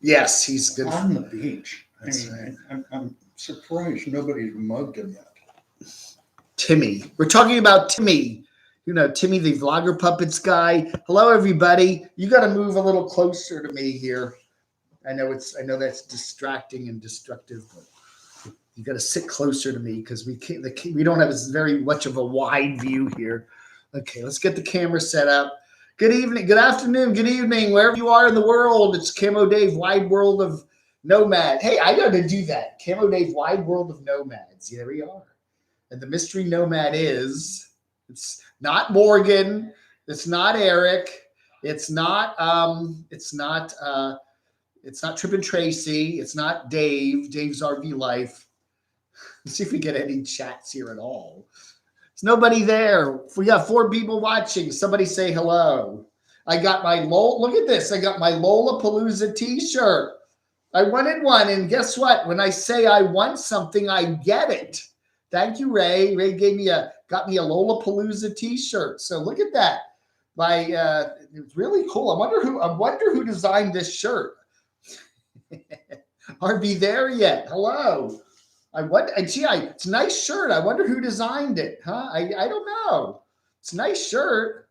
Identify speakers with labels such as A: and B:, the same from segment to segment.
A: Yes, he's good.
B: On the beach.
A: That's right.
B: I'm surprised nobody's mugged him yet.
A: Timmy. We're talking about Timmy. You know, Timmy, the vlogger puppets guy. Hello, everybody. You got to move a little closer to me here. I know that's distracting and destructive, but you got to sit closer to me because we don't have very much of a wide view here. Okay, let's get the camera set up. Good evening, good afternoon, good evening, wherever you are in the world. It's Camo Dave, Wide World of Nomad. Hey, I got to do that. Camo Dave, Wide World of Nomads. Here we are. And the mystery nomad is, it's not Morgan, it's not Eric, it's not Trip and Tracy, it's not Dave's RV Life. Let's see if we get any chats here at all. There's nobody there. We got 4 people watching. Somebody say hello. I got my look at this. I got my Lollapalooza t-shirt. I wanted one, and guess what? When I say I want something, I get it. Thank you, Ray. Ray got me a Lollapalooza t-shirt. So look at that. It's really cool. I wonder who designed this shirt. RV there yet? Hello. It's a nice shirt. I wonder who designed it, huh? I don't know. It's a nice shirt.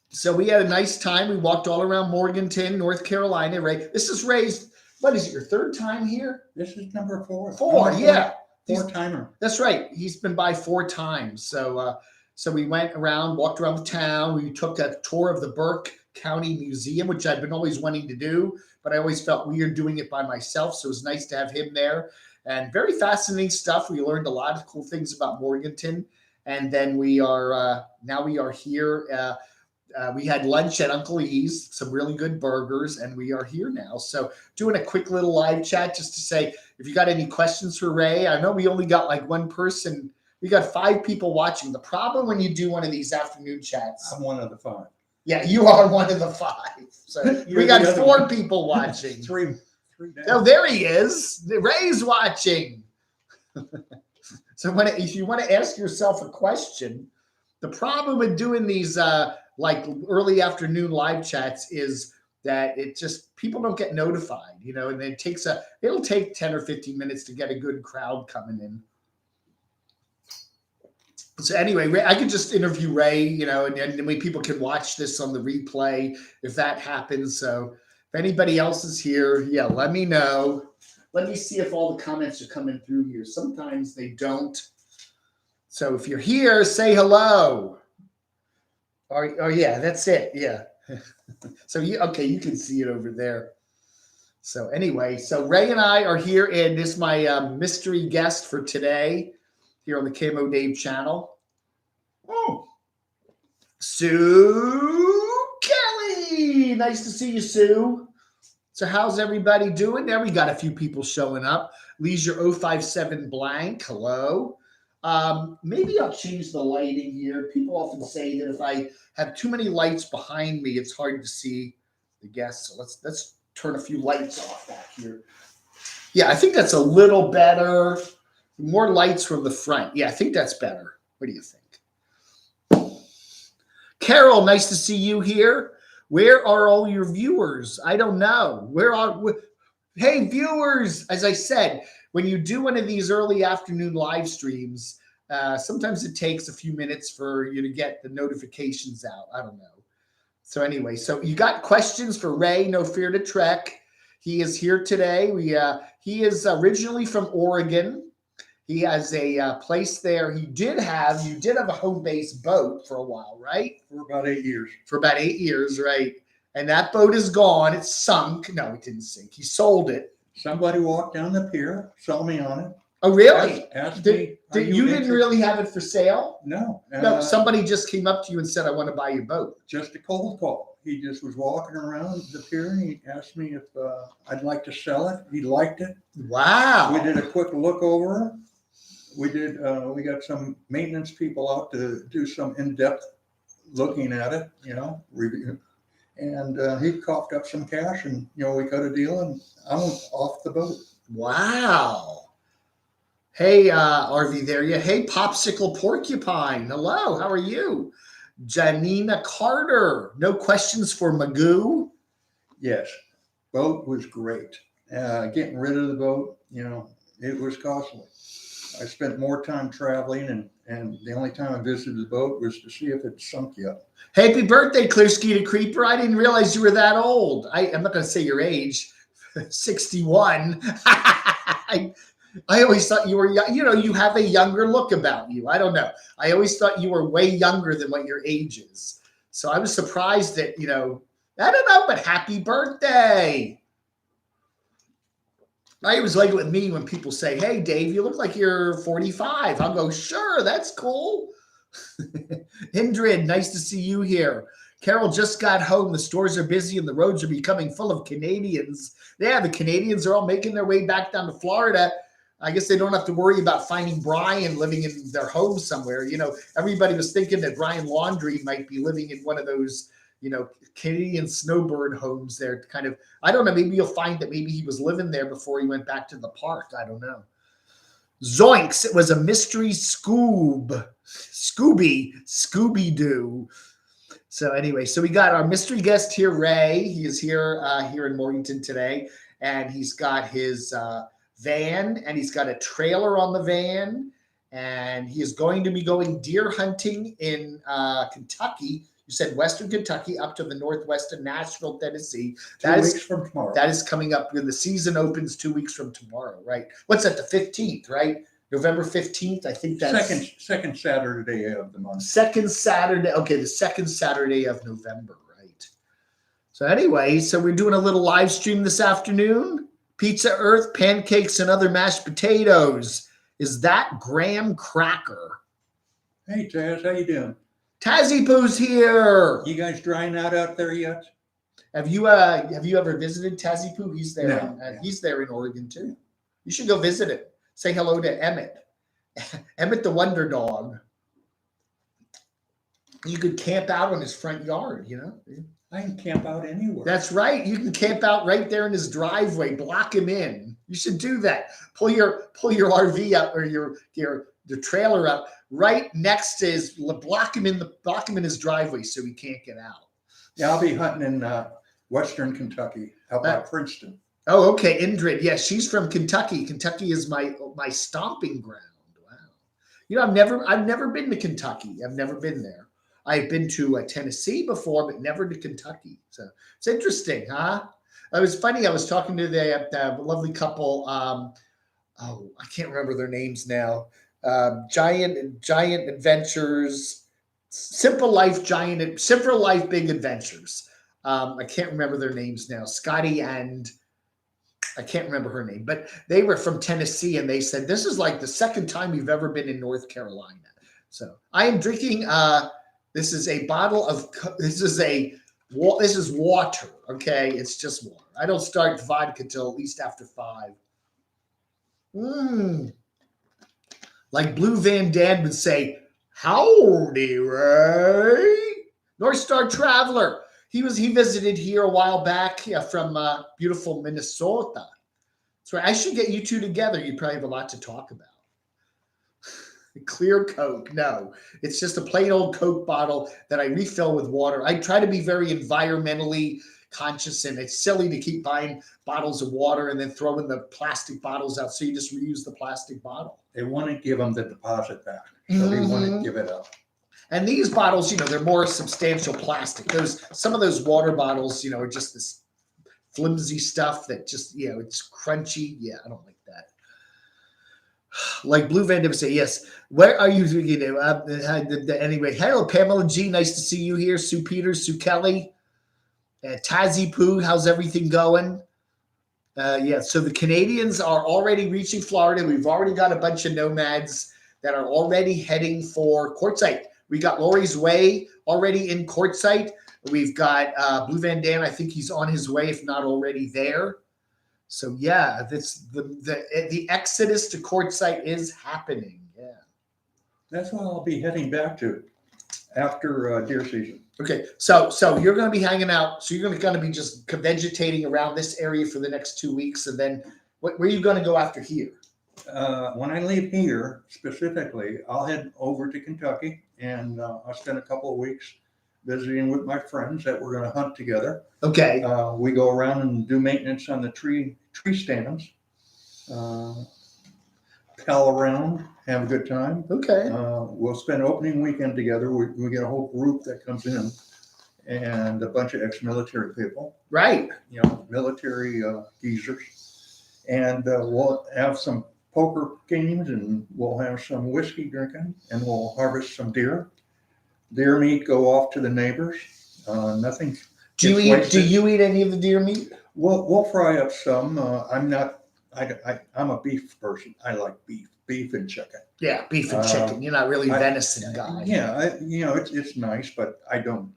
A: So we had a nice time. We walked all around Morganton, North Carolina. Ray, this is Ray's. What is it, your 3rd time here?
B: This is number 4.
A: 4, yeah.
B: 4-timer.
A: That's right. He's been by 4 times. So we went around, walked around the town. We took a tour of the Burke County Museum, which I've been always wanting to do, but I always felt weird doing it by myself. So it was nice to have him there. And very fascinating stuff. We learned a lot of cool things about Morganton. And then we are here. We had lunch at Uncle E's, some really good burgers, and we are here now. So doing a quick little live chat just to say, if you got any questions for Ray, I know we only got like 1 person. We got 5 people watching. The problem when you do one of these afternoon chats.
B: I'm one of the 5.
A: Yeah, you are one of the 5. So we got 4 people watching.
B: 3 down.
A: Oh, there he is. Ray's watching. So if you want to ask yourself a question, the problem with doing these like early afternoon live chats is that people don't get notified, and it'll take 10 or 15 minutes to get a good crowd coming in. So anyway, Ray, I could just interview Ray, and then people can watch this on the replay if that happens. So if anybody else is here, yeah, let me know. Let me see if all the comments are coming through here. Sometimes they don't. So if you're here, say hello. Oh yeah, that's it. Yeah. So you can see it over there. So anyway, so Ray and I are here, and this is my mystery guest for today here on the Camo Dave channel. Oh, Sue Kelly. Nice to see you, Sue. So how's everybody doing? There we got a few people showing up. Leisure 057 blank. Hello. Maybe I'll change the lighting here. People often say that if I have too many lights behind me, it's hard to see the guests. So let's turn a few lights off back here. Yeah, I think that's a little better. More lights from the front. Yeah, I think that's better. What do you think? Carol, nice to see you here. Where are all your viewers? I don't know. Hey, viewers, as I said, when you do one of these early afternoon live streams, sometimes it takes a few minutes for you to get the notifications out. I don't know. So anyway, so you got questions for Ray, No Fear to Trek. He is here today. He is originally from Oregon. He has a place there. You did have a home-based boat for a while, right?
B: For about 8 years.
A: For about 8 years, right? And that boat is gone. It's sunk. No, it didn't sink. He sold it.
B: Somebody walked down the pier, saw me on it.
A: Oh, really?
B: Asked me,
A: you didn't really have it for sale?
B: No.
A: No, somebody just came up to you and said, I want to buy your boat.
B: Just a cold call. He just was walking around the pier and he asked me if I'd like to sell it. He liked it.
A: Wow.
B: We did a quick look over. We got some maintenance people out to do some in-depth looking at it, review. And he coughed up some cash and, we cut a deal and I'm off the boat.
A: Wow. Hey, RV there. Yeah. Hey, Popsicle Porcupine. Hello. How are you? Janina Carter. No questions for Magoo.
B: Yes, boat was great. Getting rid of the boat, it was costly. I spent more time traveling, and the only time I visited the boat was to see if it sunk yet.
A: Happy birthday, Clearsky the Creeper. I didn't realize you were that old. I'm not going to say your age. 61. I always thought you were, you have a younger look about you. I don't know. I always thought you were way younger than what your age is. So I was surprised that, I don't know, but happy birthday. I always like it with me when people say, hey, Dave, you look like you're 45. I'll go, sure, that's cool. Indrid, nice to see you here. Carol just got home. The stores are busy and the roads are becoming full of Canadians. Yeah, the Canadians are all making their way back down to Florida. I guess they don't have to worry about finding Brian living in their home somewhere. Everybody was thinking that Brian Laundrie might be living in one of those, Canadian snowbird homes there. Kind of, I don't know, maybe you'll find that maybe he was living there before he went back to the park. I don't know. Zoinks, it was a mystery Scooby-Doo. So anyway, so we got our mystery guest here, Ray. He is here in Morganton today, and he's got his van, and he's got a trailer on the van, and he is going to be going deer hunting in Kentucky. You said Western Kentucky up to the northwest of Nashville, Tennessee.
B: 2 weeks from tomorrow.
A: That is coming up when the season opens 2 weeks from tomorrow, right? What's that, the 15th, right? November 15th, I think that's...
B: Second Saturday of the month.
A: Second Saturday, okay, the second Saturday of November, right? So anyway, so we're doing a little live stream this afternoon. Pizza Earth, pancakes, and other mashed potatoes. Is that graham cracker?
B: Hey, Taz, how you doing?
A: Tazzy Poo's here.
B: You guys drying out there yet?
A: Have you ever visited Tazzy Poo? He's there.
B: No.
A: He's there in Oregon too. You should go visit him. Say hello to Emmett. Emmett the Wonder Dog. You could camp out on his front yard.
B: I can camp out anywhere.
A: That's right. You can camp out right there in his driveway. Block him in. You should do that. Pull your RV up or your trailer up right next to his. Block him in his driveway so he can't get out.
B: Yeah, I'll be hunting in Western Kentucky. How about Princeton?
A: Oh, okay. Indrid. Yeah, she's from Kentucky. Kentucky is my stomping ground. Wow. I've never been to Kentucky. I've never been there. I've been to Tennessee before, but never to Kentucky. So it's interesting, huh? It was funny. I was talking to the lovely couple. I can't remember their names now. Giant Adventures, Simple Life, Big Adventures. I can't remember their names now. Scotty and I can't remember her name, but they were from Tennessee, and they said this is like the second time you've ever been in North Carolina. So I am drinking. This is a bottle of. This is water. Okay, it's just water. I don't start vodka till at least after 5. Like Blue Van Dam would say, "Howdy, Ray." North Star Traveler. He visited here a while back from beautiful Minnesota. So I should get you two together. You probably have a lot to talk about. Clear Coke. No, it's just a plain old Coke bottle that I refill with water. I try to be very environmentally conscious, and it's silly to keep buying bottles of water and then throwing the plastic bottles out. So you just reuse the plastic bottle.
B: They want to give them the deposit back. So they want to give it up.
A: And these bottles, they're more substantial plastic. Some of those water bottles, are just this flimsy stuff that just, it's crunchy. Yeah, I don't like that. Like Blue Van Dam say, yes. Where are you? Anyway, hello, Pamela G. Nice to see you here. Sue Peters, Sue Kelly, Tazzy Poo. How's everything going? So the Canadians are already reaching Florida. We've already got a bunch of nomads that are already heading for Quartzsite. We got Lori's Way already in Quartzsite. We've got Blue Van Dam. I think he's on his way, if not already there. So yeah, that's the exodus to Quartzsite is happening. Yeah,
B: that's what I'll be heading back to after deer season.
A: Okay, so you're going to be hanging out. So you're going to be just vegetating around this area for the next 2 weeks, and then where are you going to go after here?
B: When I leave here specifically, I'll head over to Kentucky, and I'll spend a couple of weeks visiting with my friends that we're going to hunt together.
A: Okay.
B: We go around and do maintenance on the tree stands. Pal around, have a good time.
A: Okay.
B: We'll spend opening weekend together. We get a whole group that comes in, and a bunch of ex-military people.
A: Right.
B: Military geezers, and we'll have some poker games, and we'll have some whiskey drinking, and we'll harvest some deer. Deer meat go off to the neighbors. Nothing.
A: Do you eat any of the deer meat?
B: We'll fry up some. I'm a beef person. I like beef and chicken.
A: Yeah, beef and chicken. You're not really venison guy.
B: Yeah, it's nice, but I don't,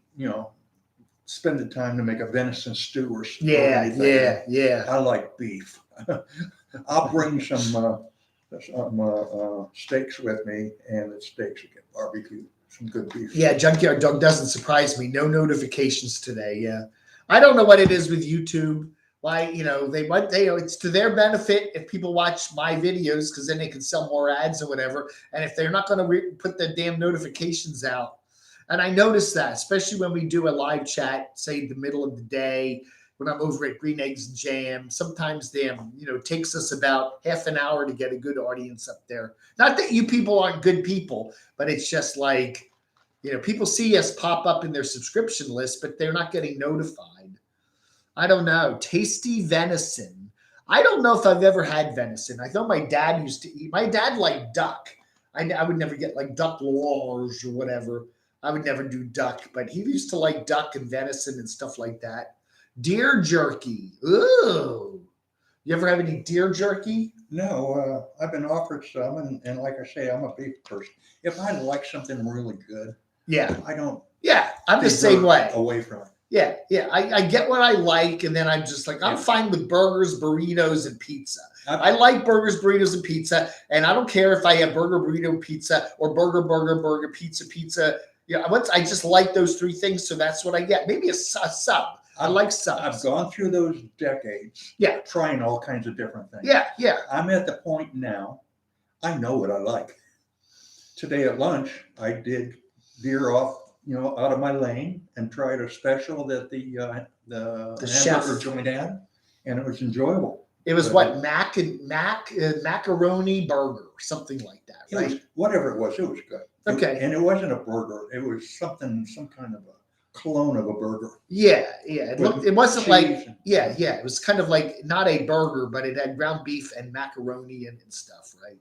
B: spend the time to make a venison stew or anything.
A: Yeah.
B: I like beef. I'll bring some steaks with me, and the steaks will get barbecued. Some good beef.
A: Yeah, Junkyard Dog doesn't surprise me. No notifications today. Yeah, I don't know what it is with YouTube. Why, it's to their benefit if people watch my videos, because then they can sell more ads or whatever. And if they're not going to put the damn notifications out, and I notice that, especially when we do a live chat, say the middle of the day, when I'm over at Green Eggs and Jam, sometimes it takes us about half an hour to get a good audience up there. Not that you people aren't good people, but it's just like, people see us pop up in their subscription list, but they're not getting notified. I don't know. Tasty venison. I don't know if I've ever had venison. I know my dad used to eat. My dad liked duck. I would never get like duck large or whatever. I would never do duck, but he used to like duck and venison and stuff like that. Deer jerky. Ooh. You ever have any deer jerky?
B: No, I've been offered some, and like I say, I'm a beef person. If I like something really good, I don't.
A: Yeah, I'm the same way.
B: Away from it.
A: Yeah. I get what I like, and then I'm just like, I'm fine with burgers, burritos, and pizza. I like burgers, burritos, and pizza, and I don't care if I have burger, burrito, pizza, or burger, pizza. I just like those three things, so that's what I get. Maybe a sub. I like subs.
B: I've gone through those decades. Trying all kinds of different things.
A: Yeah.
B: I'm at the point now, I know what I like. Today at lunch, I did veer off, out of my lane and tried a special that the
A: chef
B: joint had, and it was enjoyable.
A: It was macaroni burger, something like that, right?
B: Whatever it was good.
A: Okay.
B: And it wasn't a burger. It was some kind of a clone of a burger.
A: Yeah. It wasn't like, it was kind of like not a burger, but it had ground beef and macaroni and stuff, right?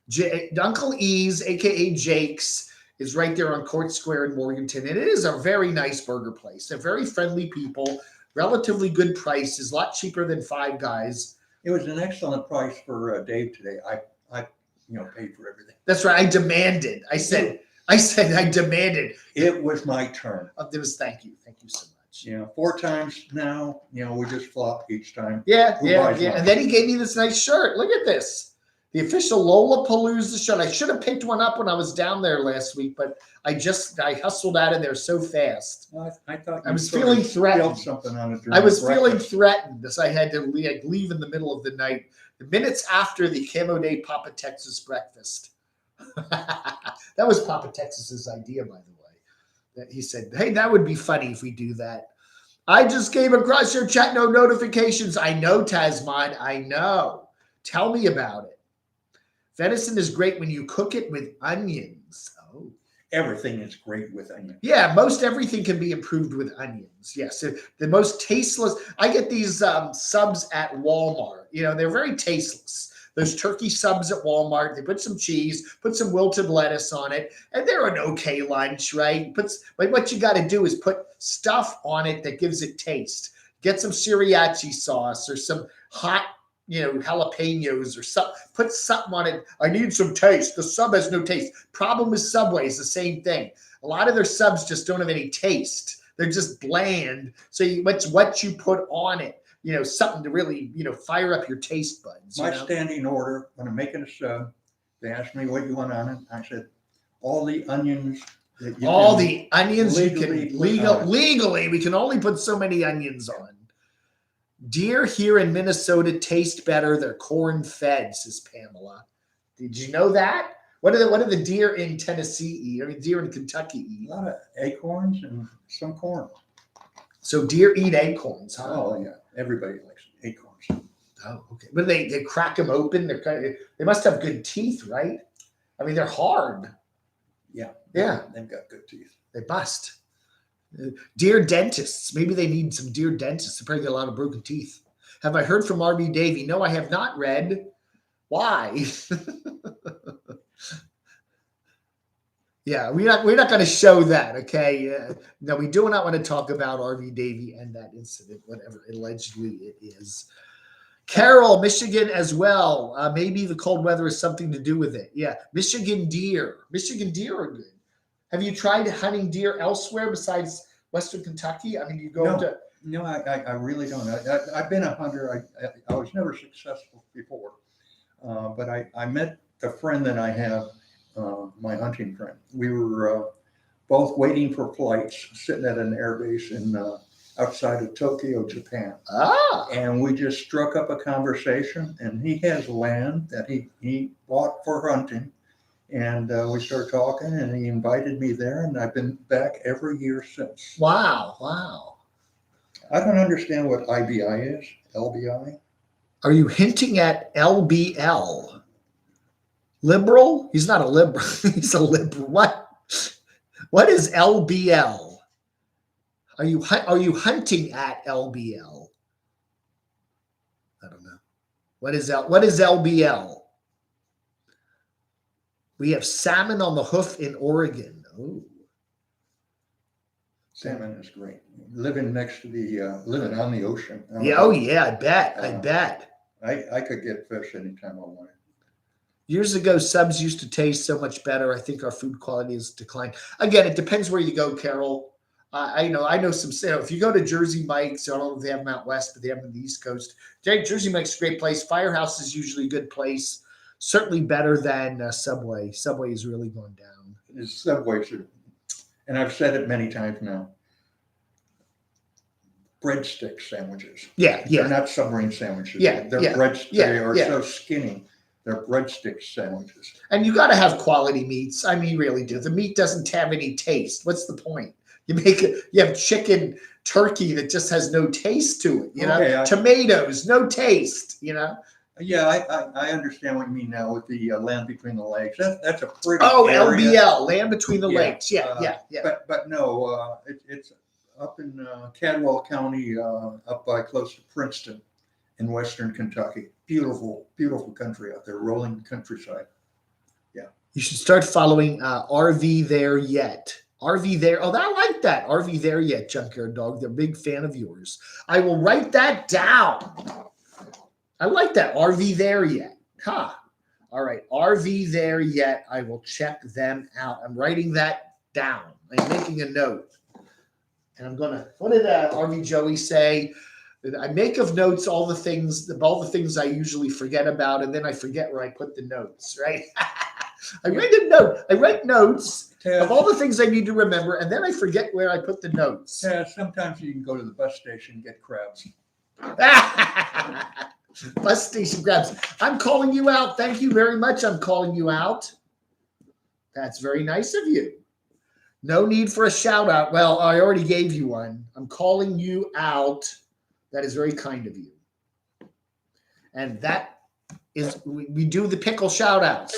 A: Yeah. Uncle E's, aka Jake's, is right there on Court Square in Morganton, and it is a very nice burger place. They're very friendly people, relatively good prices, a lot cheaper than Five Guys.
B: It was an excellent price for Dave today. I paid for everything.
A: That's right. I demanded. I said I demanded.
B: It was my turn.
A: It was thank you so much.
B: 4 times now. We just flop each time.
A: Yeah. And then he gave me this nice shirt. Look at this. The official Lollapalooza shirt. I should have picked one up when I was down there last week, but I hustled out of there so fast.
B: I thought
A: I was feeling threatened.
B: Something on it.
A: I was feeling threatened as I had to leave in the middle of the night, the minutes after the Camo Day Papa Texas breakfast. That was Papa Texas's idea, by the way. That he said, "Hey, that would be funny if we do that." I just came across your chat, no notifications. I know, Tasman. I know. Tell me about it. Venison is great when you cook it with onions. Oh.
B: Everything is great with onions.
A: Yeah, most everything can be improved with onions. Yes, the most tasteless. I get these subs at Walmart. They're very tasteless. Those turkey subs at Walmart. They put some cheese, put some wilted lettuce on it, and they're an okay lunch, right? But what you got to do is put stuff on it that gives it taste. Get some sriracha sauce or some hot, jalapenos or something. Put something on it. I need some taste. The sub has no taste. Problem with Subway is the same thing. A lot of their subs just don't have any taste. They're just bland. So it's what you put on it. Something to really, fire up your taste buds.
B: My standing order when I'm making a sub, they asked me what you want on it. I said, all the onions.
A: Legally, we can only put so many onions on. Deer here in Minnesota taste better. They're corn fed, says Pamela. Did you know that? What do the deer in Tennessee eat? I mean, deer in Kentucky
B: A
A: eat.
B: lot of acorns and some corn.
A: So deer eat acorns, huh?
B: Oh yeah, everybody likes acorns.
A: Oh, okay. But they crack them open. They must have good teeth, right? I mean, they're hard.
B: Yeah,
A: Yeah,
B: they've got good teeth.
A: they bust. Deer dentists. Maybe they need some deer dentists. They probably get a lot of broken teeth. Have I heard from RB Davy? No, I have not read. Why? Yeah, we're not going to show that. Okay. No, we do not want to talk about RV Davy and that incident, whatever allegedly it is. Carol, Michigan as well. Maybe the cold weather has something to do with it. Yeah, Michigan deer. Michigan deer are good. Have you tried hunting deer elsewhere besides Western Kentucky? I mean, you go to.
B: No, I really don't. I've been a hunter. I was never successful before, but I met the friend that I have, my hunting friend. We were both waiting for flights, sitting at an airbase in outside of Tokyo, Japan. And we just struck up a conversation, and he has land that he bought for hunting. And we started talking, and he invited me there, and I've been back every year since.
A: Wow.
B: I don't understand what IBI is, LBI.
A: Are you hinting at LBL? Liberal? He's not a liberal. He's a liberal. What is LBL? Are you hunting at LBL? I don't know. What is LBL? We have salmon on the hoof in Oregon. Oh.
B: Salmon is great. Living next to living on the ocean.
A: Yeah. Oh yeah. I bet.
B: I could get fish anytime I wanted.
A: Years ago, subs used to taste so much better. I think our food quality has declined. Again, it depends where you go, Carol. I know some. If you go to Jersey Mike's, I don't know if they have them out west, but they have them on the East Coast. Jersey Mike's a great place. Firehouse is usually a good place. Certainly better than Subway. Subway is really going down.
B: Subway's, and I've said it many times now. Breadstick sandwiches.
A: Yeah.
B: They're not submarine sandwiches.
A: Yeah,
B: They're
A: yeah,
B: breadsticks.
A: yeah,
B: They are
A: yeah.
B: so skinny. They're breadstick sandwiches.
A: And you got to have quality meats. I mean, you really do. The meat doesn't have any taste. What's the point? You have chicken, turkey that just has no taste to it. You know, tomatoes, no taste. You know.
B: Yeah, I understand what you mean now with the land between the legs. That's a pretty.
A: area. LBL, land between the legs. Yeah.
B: But no, it's up in Cadwell County, up by close to Princeton, in Western Kentucky. Beautiful, beautiful country out there, rolling countryside. Yeah.
A: You should start following RV There Yet. RV There. Oh, I like that. RV There Yet, Junkyard Dog. They're a big fan of yours. I will write that down. I like that. RV There Yet. Huh. All right. RV There Yet. I will check them out. I'm writing that down. I'm making a note. And I'm going to, what did RV Joey say? I make of notes all the things I usually forget about, and then I forget where I put the notes, right? I write notes of all the things I need to remember, and then I forget where I put the notes.
B: Yeah, sometimes you can go to the bus station and get crabs.
A: Bus station crabs. I'm calling you out. Thank you very much. I'm calling you out. That's very nice of you. No need for a shout out. Well, I already gave you one. I'm calling you out. That is very kind of you. And that is, we do the pickle shout outs.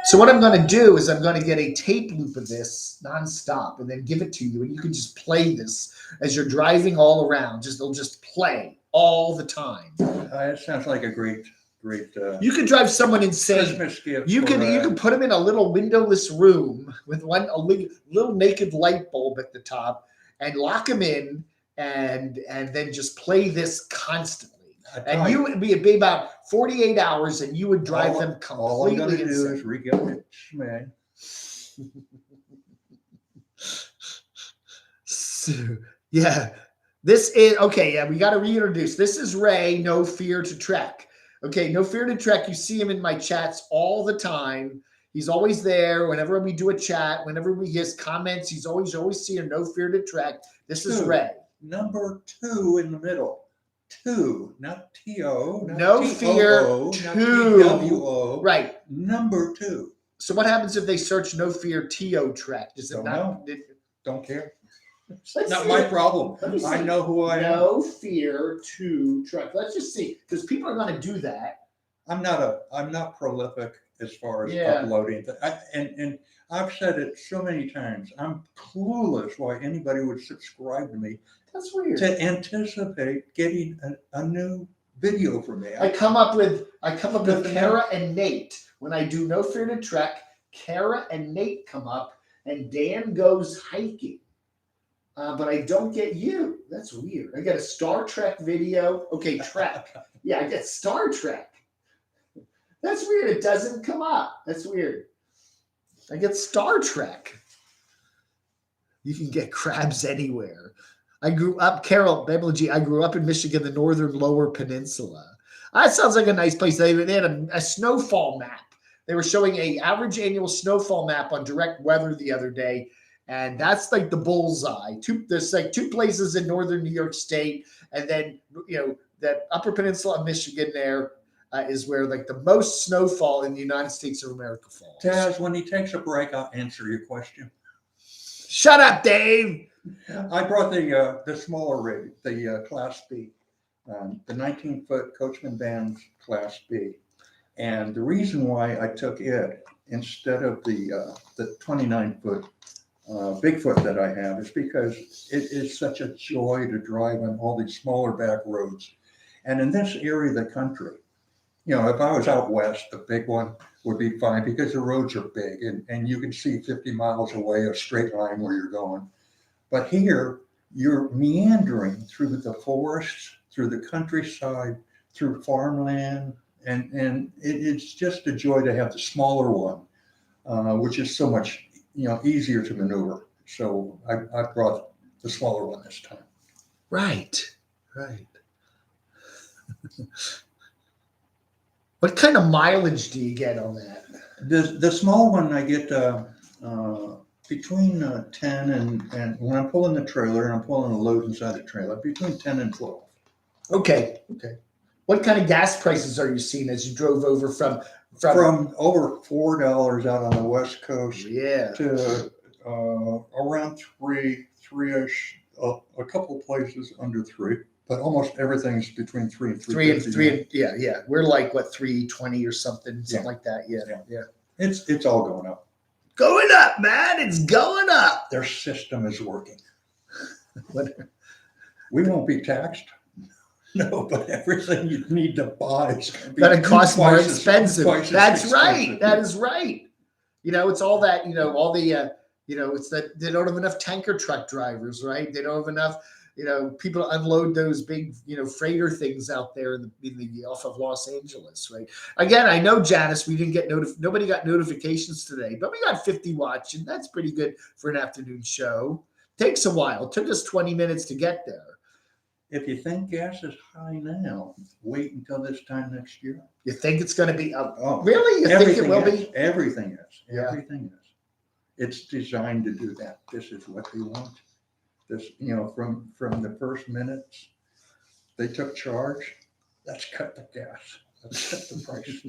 A: So what I'm going to do is I'm going to get a tape loop of this nonstop and then give it to you. And you can just play this as you're driving all around. It'll just play all the time.
B: It sounds like a great.
A: You could drive someone insane.
B: Christmas gift.
A: You can put them in a little windowless room with a little naked light bulb at the top and lock them in and then just play this constantly. And you would be about 48 hours and you would drive them completely
B: all I'm going to
A: insane.
B: do is re-get it, man.
A: So, yeah. This is, okay, yeah, we got to reintroduce. This is Ray, No Fear to Trek. Okay, No Fear to Trek. You see him in my chats all the time. He's always there. Whenever we do a chat, whenever we get comments, he's always see a No Fear to Trek. This is Ray.
B: Number 2 in the middle. 2, not T-O. Not
A: No Fear
B: T-O-O,
A: 2.
B: not T-W-O.
A: Right.
B: Number 2.
A: So what happens if they search No Fear T-O Trek? Does it
B: Don't
A: not?
B: know. Don't care.
A: Let's
B: Not
A: see
B: my
A: it.
B: problem.
A: Let me see.
B: I know who I am.
A: No Fear 2 Trek. Let's just see, because people are going to do that.
B: I'm not prolific as far as
A: Yeah.
B: uploading. And I've said it so many times. I'm clueless why anybody would subscribe to me
A: That's weird.
B: to anticipate getting a new video from me.
A: I come up with Kara and Nate. When I do No Fear to Trek, Kara and Nate come up, and Dan goes hiking. But I don't get you. That's weird. I get a Star Trek video. Okay, Trek. Yeah, I get Star Trek. That's weird. It doesn't come up. That's weird. I get Star Trek. You can get crabs anywhere. I grew up, Carol, Beverly, I grew up in Michigan, the northern lower peninsula. That sounds like a nice place. They had a snowfall map. They were showing a average annual snowfall map on direct weather the other day. And that's like the bullseye. There's like 2 places in northern New York State. And then, that upper peninsula of Michigan there is where like the most snowfall in the United States of America falls.
B: Taz, when he takes a break, I'll answer your question.
A: Shut up, Dave.
B: I brought the smaller rig, the Class B, the 19-foot Coachman Bands Class B. And the reason why I took it instead of the 29-foot Bigfoot that I have is because it is such a joy to drive on all these smaller back roads. And in this area of the country, if I was out west, the big one would be fine because the roads are big and you can see 50 miles away a straight line where you're going. But here, you're meandering through the forests, through the countryside, through farmland, and it's just a joy to have the smaller one, which is so much easier to maneuver. So I brought the smaller one this time.
A: Right. What kind of mileage do you get on that?
B: The small one I get between 10 and when I'm pulling the trailer and I'm pulling a load inside the trailer, between 10 and 12.
A: Okay. What kind of gas prices are you seeing as you drove over from
B: over $4 out on the West Coast to around three-ish, a couple places under 3, but almost everything's between 3 and 3.
A: Yeah. We're like what, 320 or something like that. Yeah.
B: It's all going up.
A: Going up, man. It's going up.
B: Their system is working. We won't be taxed. No, but everything you need to buy is
A: going to cost more expensive. That's right.
B: Expensive.
A: That is right. It's all that, all the, it's that they don't have enough tanker truck drivers, right? They don't have enough, people to unload those big, freighter things out there in the off of Los Angeles, right? Again, I know, Janice, we didn't get nobody got notifications today, but we got 50 watching. That's pretty good for an afternoon show. Takes a while. It took us 20 minutes to get there.
B: If you think gas is high now, wait until this time next year.
A: You think it's going to be up?
B: Oh,
A: really? You think it will be?
B: Everything is.
A: Yeah.
B: Everything is. It's designed to do that. This is what they want. This, from the first minutes they took charge, let's cut the gas. Let's cut the price.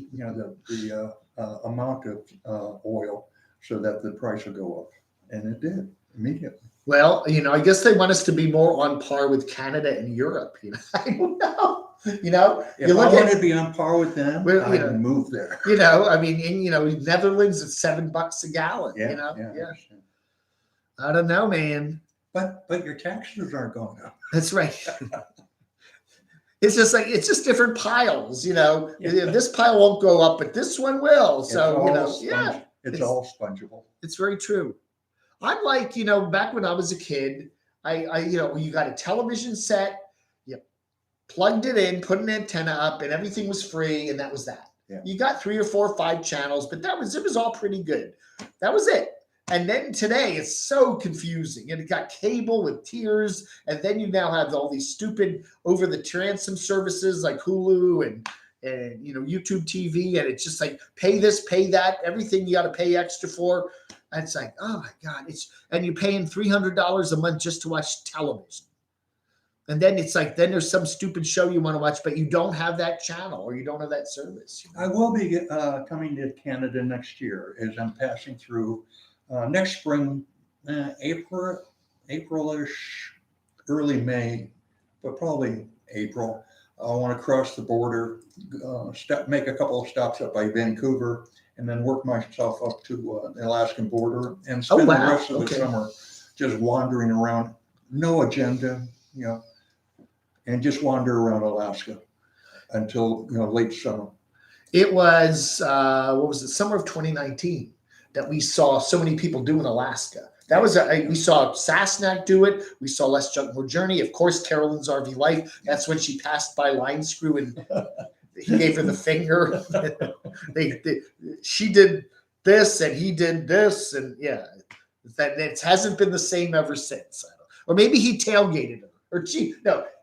B: The amount of oil so that the price will go up, and it did immediately.
A: Well, I guess they want us to be more on par with Canada and Europe. I don't know.
B: If I wanted to be on par with them, I'd move there.
A: Netherlands is $7 a gallon. Yeah. I don't know, man.
B: But your taxes aren't going up.
A: That's right. It's just different piles. This pile won't go up, but this one will. So
B: it's all spongeable.
A: It's very true. I'm like, back when I was a kid, you got a television set, you plugged it in, put an antenna up, and everything was free, and that was that.
B: Yeah.
A: You got 3 or 4 or 5 channels, but it was all pretty good. That was it. And then today it's so confusing. And it got cable with tiers, and then you now have all these stupid over the transom services like Hulu and and YouTube TV, and it's just like pay this, pay that, everything you got to pay extra for. And it's like, oh my God, and you're paying $300 a month just to watch television. And then it's like, then there's some stupid show you want to watch, but you don't have that channel or you don't have that service.
B: I will be coming to Canada next year as I'm passing through next spring, April-ish, early May, but probably April. I want to cross the border, make a couple of stops up by Vancouver, and then work myself up to the Alaskan border and spend the rest of the summer just wandering around, no agenda, and just wander around Alaska until late summer.
A: It was what was it, summer of 2019 that we saw so many people do in Alaska. That was we saw Sassnack do it. We saw Les Junkmore Journey. Of course, Carolyn's RV Life. That's when she passed by Line Screw and he gave her the finger. She did this and he did this, and that it hasn't been the same ever since. Or maybe he tailgated her. Or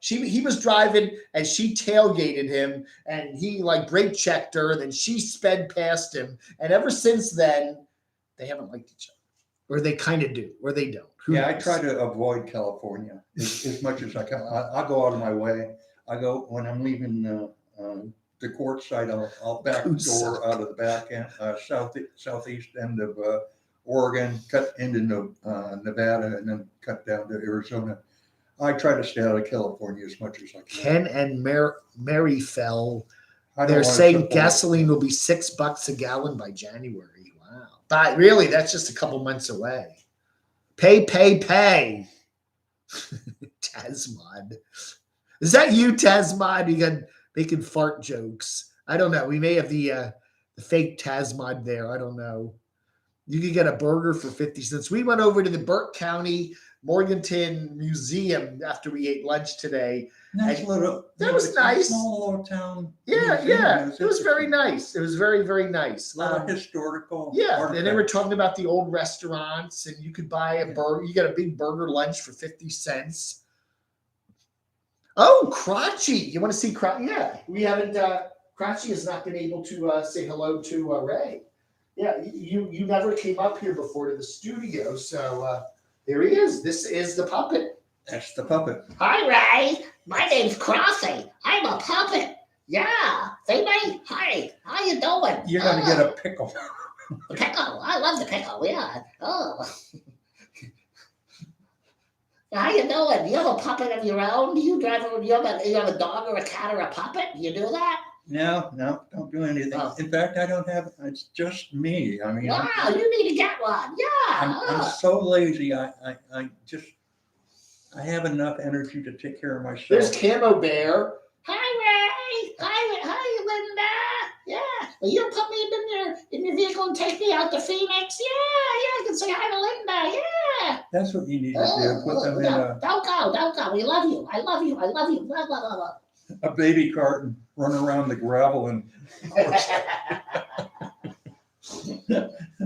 A: he was driving and she tailgated him and he like brake checked her and then she sped past him. And ever since then, they haven't liked each other. Or they kind of do, or they don't. Who knows?
B: I try to avoid California as much as I can. I'll go out of my way. I go when I'm leaving the court side, I'll back door out of the back end, southeast end of Oregon, cut into Nevada, and then cut down to Arizona. I try to stay out of California as much as I can.
A: Ken and Mary fell. They're saying gasoline will be $6 a gallon by January. Wow. But really, that's just a couple months away. Pay. Tasmod. Is that you, Tasmod? You got making fart jokes. I don't know. We may have the fake Tasmod there. I don't know. You could get a burger for 50 cents. We went over to the Burke County Morganton Museum after we ate lunch today.
B: Nice
A: that was nice.
B: Small little town.
A: Yeah. It was very nice. It was very, very nice.
B: A lot of historical.
A: Yeah,
B: artifacts.
A: and they were talking about the old restaurants, and you could buy a burger. You got a big burger lunch for 50 cents. Oh, Crotchy. You want to see Crotchy? Yeah, we haven't. Crotchy has not been able to say hello to Ray. Yeah, you never came up here before to the studio, so there he is. This is the puppet.
B: That's the puppet.
C: Hi, Ray. My name's Crossy. I'm a puppet. Yeah. Say, Ray. Hi. How you doing?
B: You're going to get a pickle.
C: A pickle. I love the pickle. Yeah. Oh. How you doing? You have a puppet of your own? Do you drive? You have a dog or a cat or a puppet? You do that?
B: No, don't do anything. Oh. In fact, I don't have. It's just me. I mean,
C: wow, you need to get one. Yeah.
B: I'm so lazy. I have enough energy to take care of myself.
A: There's Camo Bear.
C: Hi, Ray. Hi, Linda. Yeah. Will you put me in your vehicle and take me out to Phoenix? Yeah. I can say hi to Linda. Yeah.
B: That's what you need to do. Put them in a.
C: Don't go. We love you. I love you. Blah, blah, blah, blah.
B: A baby cart and run around the gravel and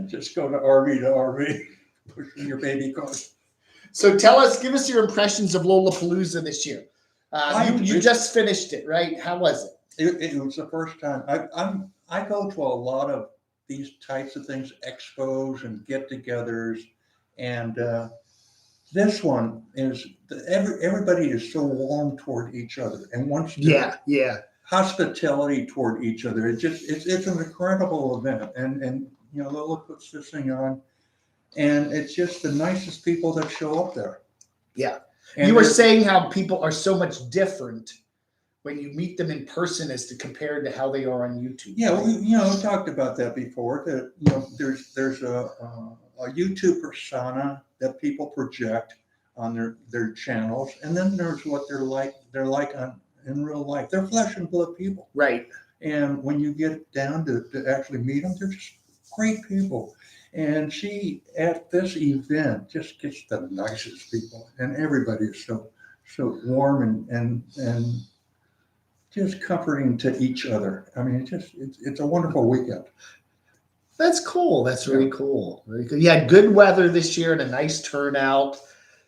B: just go to RV, pushing your baby cart.
A: So give us your impressions of Lollapalooza this year. You just finished it, right? How was it?
B: It was the first time. I go to a lot of these types of things, expos and get-togethers, and this one is everybody is so warm toward each other and wants to hospitality toward each other. It's an incredible event, and Lola puts this thing on, and it's just the nicest people that show up there.
A: Yeah, and you were saying how people are so much different when you meet them in person as compared to how they are on YouTube.
B: Yeah, right? We talked about that before. That there's a YouTube persona that people project on their channels, and then there's what they're like in real life. They're flesh and blood people,
A: right?
B: And when you get down to actually meet them, they're just great people. And she at this event just gets the nicest people, and everybody is so warm and just comforting to each other. I mean, it's a wonderful weekend.
A: That's cool. That's really cool. Very good. You had good weather this year and a nice turnout.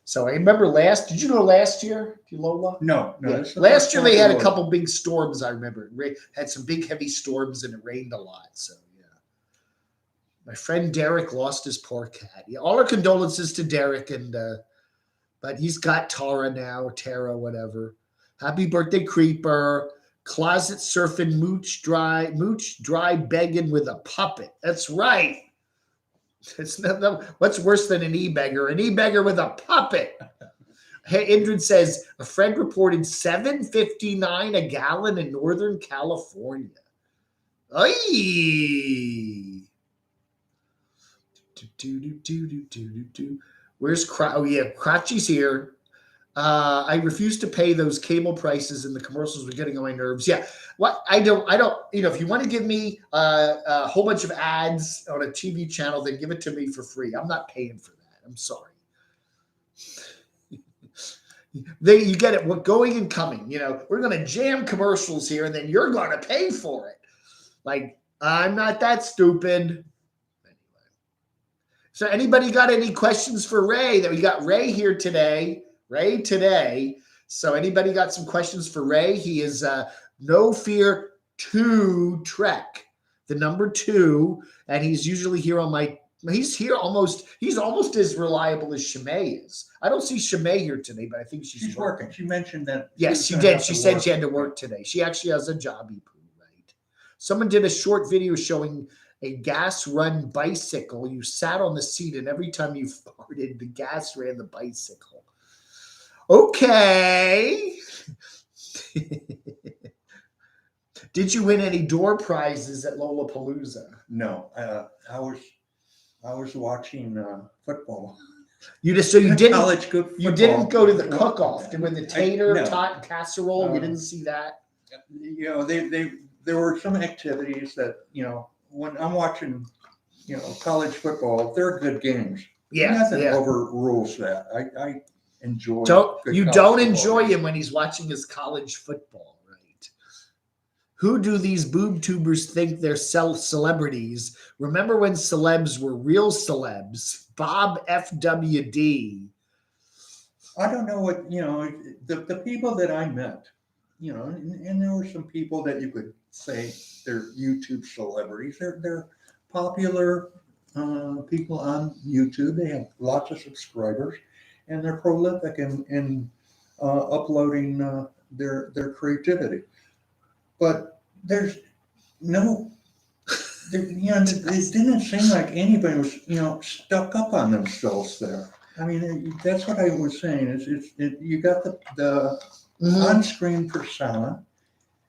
A: So I remember did you go last year, Lola?
B: No,
A: Yeah.
B: this is the
A: Last
B: first
A: year
B: time
A: they had
B: I
A: a
B: was.
A: couple big storms. I remember had some big heavy storms and it rained a lot. So yeah, my friend Derek lost his poor cat. Yeah, all our condolences to Derek, and but he's got Tara now, or Tara, whatever. Happy birthday, Creeper. Closet surfing, mooch dry begging with a puppet. That's right. It's no, what's worse than an e-beggar? An e-beggar with a puppet. Hey, Indrid says a friend reported $7.59 a gallon in Northern California. Ay. Where's Oh yeah, Crotchy's here. I refuse to pay those cable prices, and the commercials were getting on my nerves. Yeah, what I don't. If you want to give me a whole bunch of ads on a TV channel, then give it to me for free. I'm not paying for that. I'm sorry. You get it. We're going and coming. We're going to jam commercials here, and then you're going to pay for it. Like, I'm not that stupid. So anybody got any questions for Ray? That we got Ray here today. So anybody got some questions for Ray? He is No Fear 2 Trek, the number 2, and he's usually here on my. He's almost as reliable as Shimei is. I don't see Shimei here today, but I think she's
B: working. She mentioned that.
A: Yes, she did. She said she had to work today. She actually has a job, right? Someone did a short video showing a gas-run bicycle. You sat on the seat, and every time you farted, the gas ran the bicycle. Okay. Did you win any door prizes at Lollapalooza?
B: No, I was watching football.
A: You didn't
B: college good football.
A: You didn't go to the cook-off to win the tater tot casserole. You didn't see that.
B: There were some activities that when I'm watching college football, they're good games.
A: Yeah,
B: nothing overrules that. I enjoy.
A: Don't enjoy him when he's watching his college football, right? Who do these boob tubers think they're celebrities? Remember when celebs were real celebs? Bob FWD.
B: I don't know what the people that I met. And there were some people that you could say they're YouTube celebrities. They're popular people on YouTube. They have lots of subscribers, and they're prolific in uploading their creativity. But there's no, it didn't seem like anybody was stuck up on themselves there. I mean, that's what I was saying. You got the on-screen persona,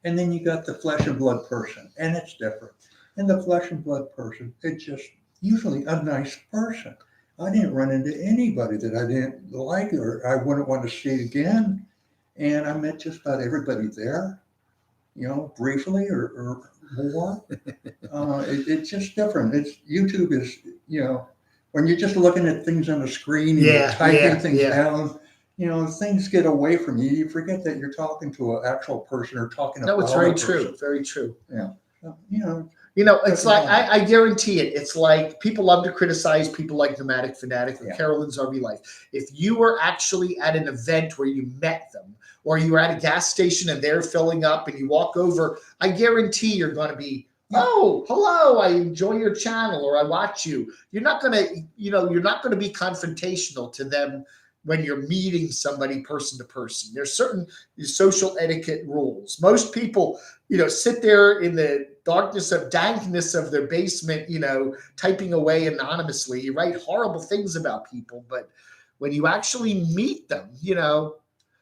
B: and then you got the flesh and blood person, and it's different. And the flesh and blood person, it's just usually a nice person. I didn't run into anybody that I didn't like or I wouldn't want to see again. And I met just about everybody there, briefly or more. It's just different. YouTube is, when you're just looking at things on the screen and you're typing things down, things get away from you. You forget that you're talking to an actual person or talking about.
A: No, it's very true. Very true.
B: Yeah.
A: It's like I guarantee it. It's like people love to criticize people like Nomadic Fanatic or Carolyn's RV Life. If you were actually at an event where you met them, or you were at a gas station and they're filling up, and you walk over, I guarantee you're going to be, oh, hello, I enjoy your channel, or I watch you. You're not going to, you're not going to be confrontational to them when you're meeting somebody person to person. There's certain social etiquette rules. Most people, sit there in the dankness of their basement, typing away anonymously. You write horrible things about people, but when you actually meet them,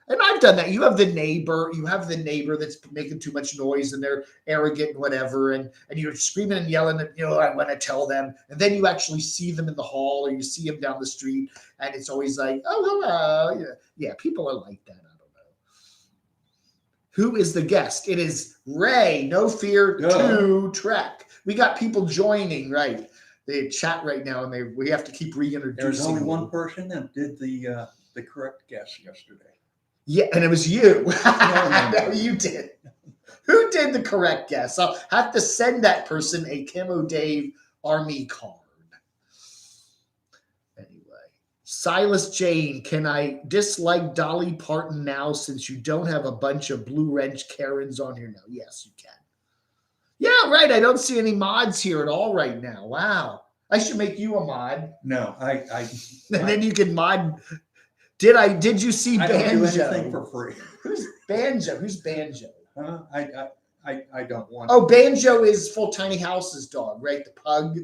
A: and I've done that. You have the neighbor that's making too much noise and they're arrogant and whatever. And you're screaming and yelling at, I want to tell them. And then you actually see them in the hall or you see them down the street. And it's always like, oh, hello. Yeah, people are like that. I don't know. Who is the guest? It is Ray, No Fear 2 Trek. We got people joining, right? They chat right now and we have to keep reintroducing.
B: There's only one person that did the correct guess yesterday.
A: Yeah, and it was you. No, you did. Who did the correct guess? I'll have to send that person a Camo Dave Army card. Anyway, Silas Jane, can I dislike Dolly Parton now since you don't have a bunch of Blue Wrench Karens on here now? Yes, you can. Yeah, right. I don't see any mods here at all right now. Wow. I should make you a mod.
B: No,
A: And then you can mod. Did you see
B: I
A: Banjo?
B: don't do anything for free.
A: Who's Banjo? Who's Banjo?
B: I don't want.
A: Oh, Banjo is Full Tiny House's dog, right? The pug.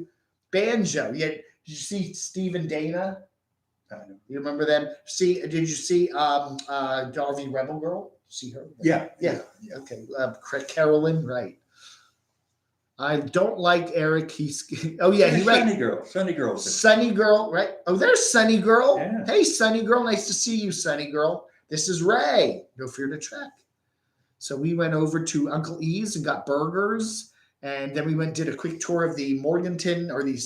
A: Banjo. Yeah. Did you see Steve and Dana? You remember them? Did you see Darby Rebel Girl? See her?
B: Yeah.
A: Okay. Carolyn, right. I don't like Eric. Oh yeah, he right.
B: Sunny Girl.
A: Sunny Girl, right? Oh, there's Sunny Girl.
B: Yeah.
A: Hey, Sunny Girl, nice to see you, Sunny Girl. This is Ray. No Fear to Trek. So we went over to Uncle E's and got burgers, and then we did a quick tour of the Morganton or the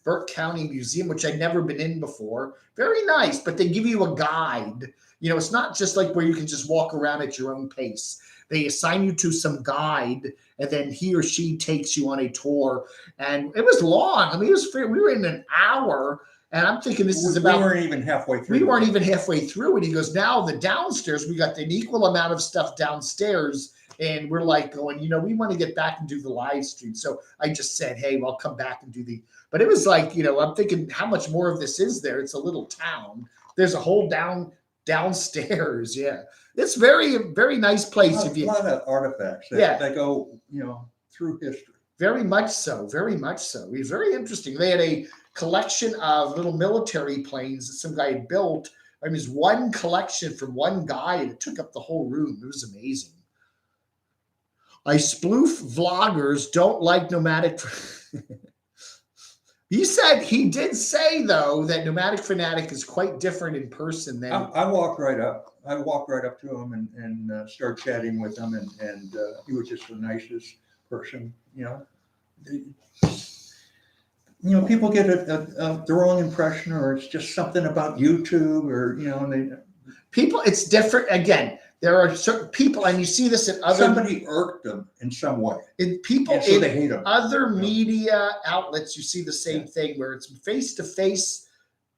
A: Burke County Museum, which I'd never been in before. Very nice, but they give you a guide. You know, it's not just like where you can just walk around at your own pace. They assign you to some guide, and then he or she takes you on a tour. And it was long. I mean, we were in an hour, and I'm thinking this is about.
B: We weren't even halfway through.
A: We weren't even halfway through. And he goes, now the downstairs, we got an equal amount of stuff downstairs. And we're like going, you know, we want to get back and do the live stream. So I just said, hey, well, I'll come back and do but it was like, you know, I'm thinking how much more of this is there? It's a little town. There's a whole downstairs. Yeah. It's very, very nice place.
B: A lot of artifacts that go, you know, through history.
A: Very much so. Very much so. It was very interesting. They had a collection of little military planes that some guy had built. I mean, it was one collection from one guy, and it took up the whole room. It was amazing. I sploof vloggers don't like nomadic. He did say though that Nomadic Fanatic is quite different in person than.
B: I walked right up. I walked right up to him and started chatting with him, and he was just the nicest person. You know, people get the wrong impression, or it's just something about YouTube, or you know,
A: people. It's different again. There are certain people, and you see this in other.
B: Somebody irked them in some way.
A: In people,
B: so they hate them.
A: Other media outlets, you see the same thing where it's face-to-face,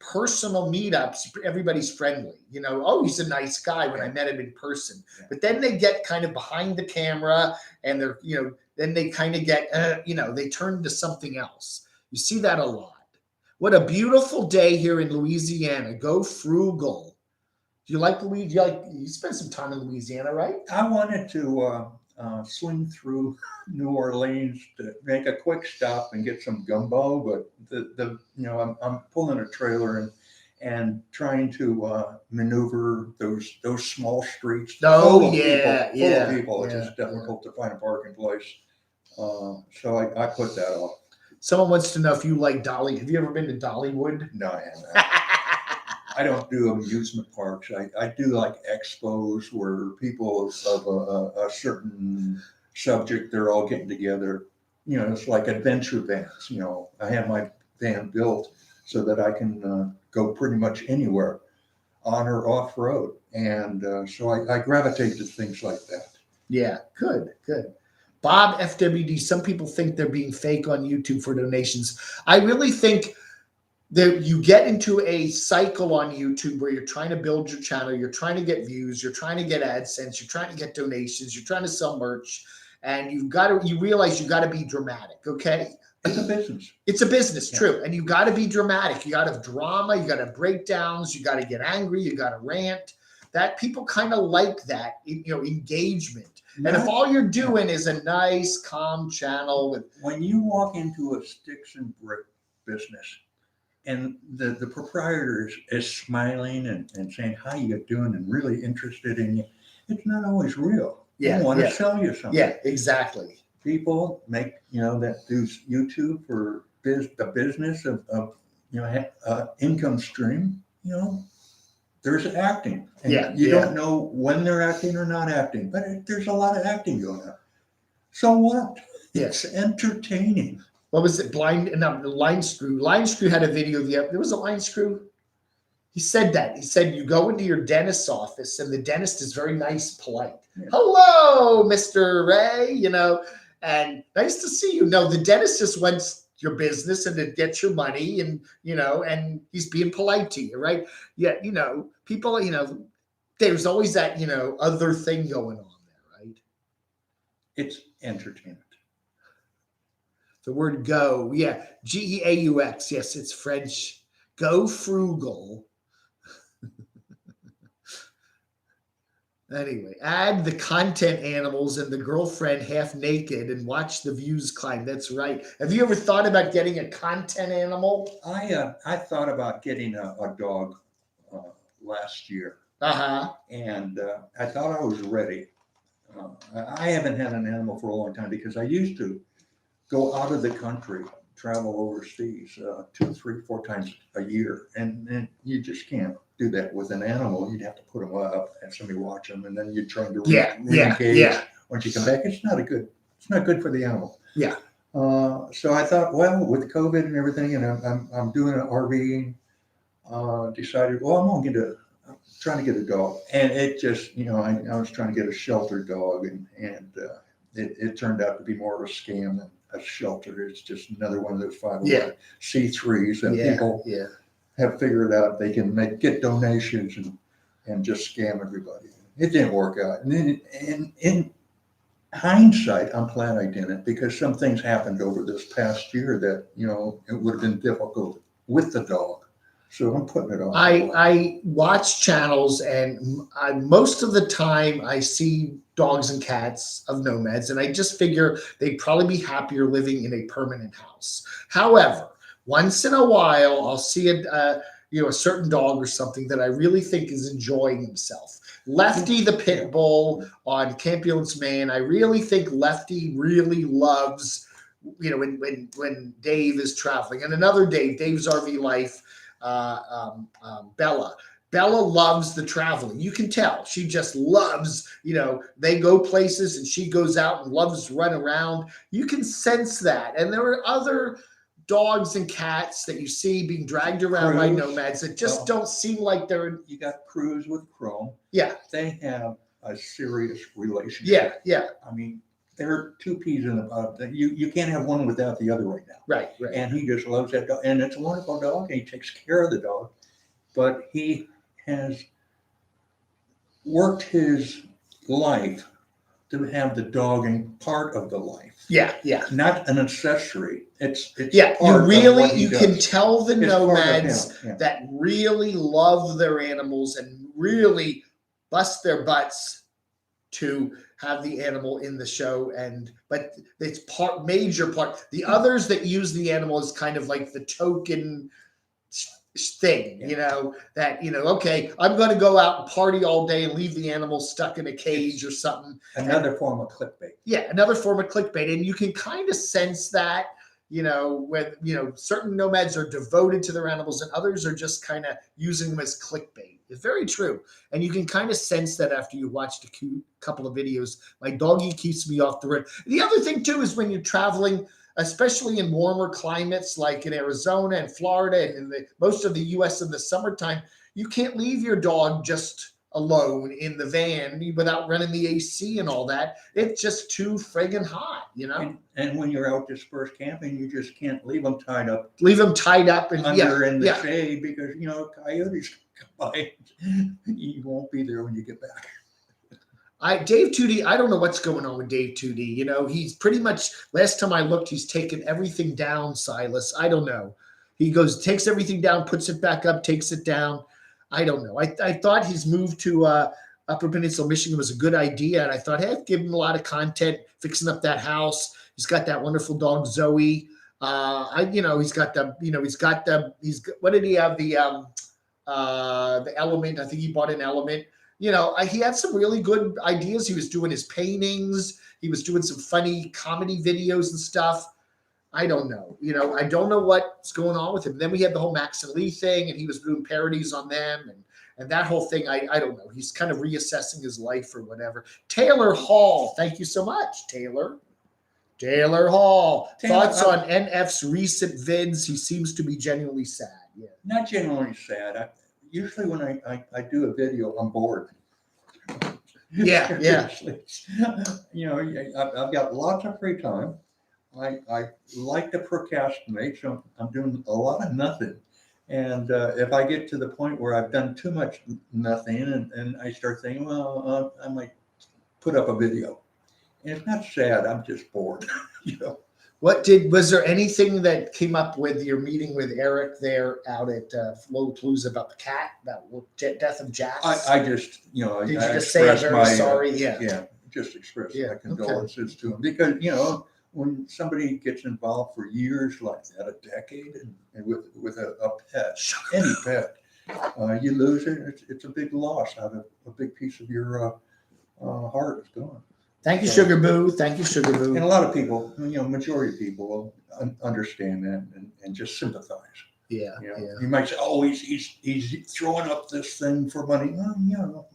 A: personal meetups. Everybody's friendly. You know, oh, he's a nice guy when I met him in person. Yeah. But then they get kind of behind the camera, and they're, you know, then they kind of get, you know, they turn to something else. You see that a lot. What a beautiful day here in Louisiana. Go frugal. Do you like Louisiana? You spent some time in Louisiana, right?
B: I wanted to swing through New Orleans to make a quick stop and get some gumbo, but the you know, I'm pulling a trailer and trying to maneuver those small streets.
A: Oh,
B: full
A: yeah,
B: of people. It's just difficult to find a parking place. So I put that off.
A: Someone wants to know if you like Dolly. Have you ever been to Dollywood?
B: No, I haven't. I don't do amusement parks. I do like expos where people of a certain subject, they're all getting together. You know, it's like adventure vans. You know, I have my van built so that I can go pretty much anywhere on or off road. And so I gravitate to things like that.
A: Yeah, good. Bob FWD, some people think they're being fake on YouTube for donations. I really think that you get into a cycle on YouTube where you're trying to build your channel, you're trying to get views, you're trying to get AdSense, you're trying to get donations, you're trying to sell merch, and you realize you got to be dramatic, okay?
B: It's a business.
A: It's a business, true. And you got to be dramatic. You got to have drama, you got to have breakdowns, you got to get angry, you got to rant. That people kind of like that, you know, engagement. And if all you're doing is a nice, calm channel with.
B: When you walk into a sticks and brick business, and the proprietor is smiling and saying, how you doing, and really interested in you, it's not always real.
A: Yeah,
B: they want to sell you something.
A: Yeah, exactly.
B: People make, you know, that do YouTube for the business of you know, income stream, you know, there's acting. And you don't know when they're acting or not acting, but there's a lot of acting going on. So what?
A: Yes.
B: It's entertaining.
A: What was it? Line Screw. Line Screw had a video. There was a Line Screw. He said that. He said you go into your dentist's office and the dentist is very nice, polite. Yeah. Hello, Mr. Ray, you know, and nice to see you. No, the dentist just wants your business and to get your money, and and he's being polite to you, right? Yet people, there's always that other thing going on there, right?
B: It's entertainment.
A: The word go, yeah, Geaux. Yes, it's French. Go frugal. Anyway, add the content animals and the girlfriend half naked and watch the views climb. That's right. Have you ever thought about getting a content animal?
B: I thought about getting a dog last year, and I thought I was ready. I haven't had an animal for a long time because I used to go out of the country, travel overseas 2, 3, 4 times a year, and you just can't do that with an animal. You'd have to put them up, have somebody watch them, and then you're trying to re-engage once you come back. It's not good for the animal.
A: Yeah.
B: So I thought, well, with COVID and everything, and I'm doing an RV, decided, well, I'm trying to get a dog, and it just, I was trying to get a shelter dog, and it turned out to be more of a scam than a shelter. It's just another one of those 501c3s that people have figured out they can get donations and just scam everybody. It didn't work out. And then in hindsight, I'm glad I didn't, because some things happened over this past year that, it would have been difficult with the dog. So I'm putting it on.
A: I watch channels, and most of the time I see dogs and cats of nomads, and I just figure they'd probably be happier living in a permanent house. However, once in a while, I'll see a certain dog or something that I really think is enjoying himself. Lefty the pit bull on Campion's Man. I really think Lefty really loves, when Dave is traveling. And another Dave's RV Life, Bella. Bella loves the traveling. You can tell. She just loves, they go places and she goes out and loves to run around. You can sense that. And there are other dogs and cats that you see being dragged around by nomads that just don't seem like they're.
B: You got Cruz with Chrome.
A: Yeah.
B: They have a serious relationship.
A: Yeah.
B: I mean, they're 2 peas in a pod. You can't have one without the other right now.
A: Right.
B: And he just loves that dog. And it's a wonderful dog, and he takes care of the dog. But he has worked his life to have the dogging part of the life.
A: Yeah.
B: Not an accessory. It's
A: you can tell the nomads that really love their animals and really bust their butts to have the animal in the show, but it's major part. The others that use the animal is kind of like the token thing, okay, I'm going to go out and party all day and leave the animal stuck in a cage or something.
B: Another form of clickbait.
A: Yeah, another form of clickbait. And you can kind of sense that, when, certain nomads are devoted to their animals and others are just kind of using them as clickbait. It's very true. And you can kind of sense that after you watched a couple of videos. My doggy keeps me off the road. The other thing, too, is when you're traveling, especially in warmer climates like in Arizona and Florida and in most of the U.S. in the summertime, you can't leave your dog just alone in the van without running the AC and all that. It's just too friggin' hot,
B: And when you're out dispersed camping, you just can't leave them tied up.
A: And
B: under in the shade, because coyotes come by. You won't be there when you get back.
A: Dave Tootie, I don't know what's going on with Dave Tootie. He's pretty much, last time I looked, he's taken everything down, Silas. I don't know. He takes everything down, puts it back up, takes it down. I don't know. I thought his move to Upper Peninsula, Michigan was a good idea. And I thought, hey, give him a lot of content, fixing up that house. He's got that wonderful dog, Zoe. What did he have? The Element. I think he bought an Element. He had some really good ideas. He was doing his paintings. He was doing some funny comedy videos and stuff. I don't know. I don't know what's going on with him. Then we had the whole Max and Lee thing, and he was doing parodies on them, and that whole thing. I don't know. He's kind of reassessing his life or whatever. Taylor Hall, thank you so much, Taylor. Taylor Hall. Thoughts on NF's recent vids? He seems to be genuinely sad. Yeah.
B: Not genuinely sad. Usually when I do a video, I'm bored.
A: Yeah.
B: I've got lots of free time. I like to procrastinate, so I'm doing a lot of nothing. And if I get to the point where I've done too much nothing, and I start thinking, well, I might put up a video. And it's not sad. I'm just bored. You know.
A: Was there anything that came up with your meeting with Eric there out at Lollapalooza about the cat, about death of Jax?
B: I just,
A: Did you
B: I
A: just say I'm
B: expressed
A: very
B: my
A: sorry? Yeah.
B: just express
A: Yeah,
B: my
A: okay.
B: condolences to him, because when somebody gets involved for years like that, a decade, and with a pet, any pet, you lose it. It's a big loss. Out of a big piece of your heart is gone.
A: Thank you,
B: So-
A: Sugar Boo. Thank you, Sugar Boo.
B: And a lot of people, majority of people will understand that and just sympathize.
A: Yeah,
B: You know,
A: yeah.
B: you might say, "Oh, he's throwing up this thing for money." Well,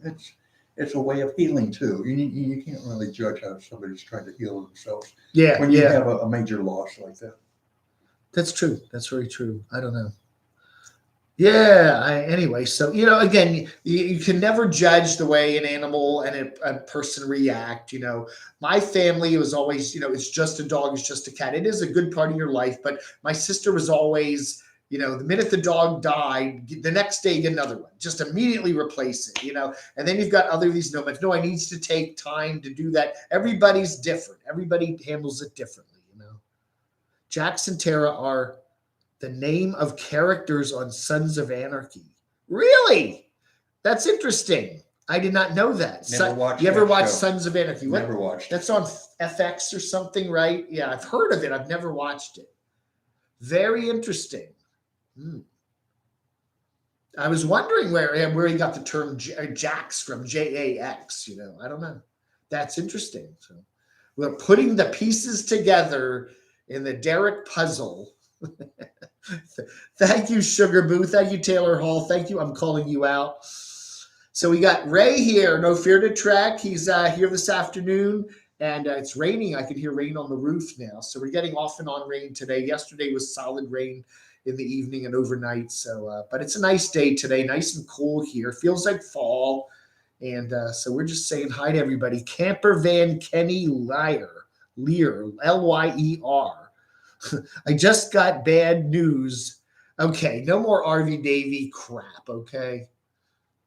B: it's a way of healing too. You can't really judge how somebody's trying to heal themselves
A: Yeah,
B: when you
A: yeah.
B: have a major loss like that.
A: That's true. That's very true. I don't know. Yeah. Anyway, so again, you can never judge the way an animal and a person react. My family was always, it's just a dog, it's just a cat. It is a good part of your life, but my sister was always, the minute the dog died, the next day get another one, just immediately replace it. And then you've got these nomads. No, I needs to take time to do that. Everybody's different. Everybody handles it differently. Jax and Tara are the name of characters on Sons of Anarchy. Really? That's interesting. I did not know that.
B: Never watched
A: You ever
B: that
A: watch
B: show.
A: Sons of Anarchy? What?
B: Never watched.
A: That's on FX or something, right? Yeah, I've heard of it. I've never watched it. Very interesting. I was wondering where he got the term Jax from, Jax. I don't know. That's interesting. So we're putting the pieces together in the Derek puzzle. Thank you, Sugar Boo. Thank you, Taylor Hall. Thank you. I'm calling you out. So we got Ray here. No Fear to Trek. He's here this afternoon, and it's raining. I can hear rain on the roof now. So we're getting off and on rain today. Yesterday was solid rain in the evening and overnight. So, but it's a nice day today. Nice and cool here. Feels like fall. And so we're just saying hi to everybody. Camper Van Kenny Lear, Lyer. I just got bad news. Okay, no more RV Davy crap, okay?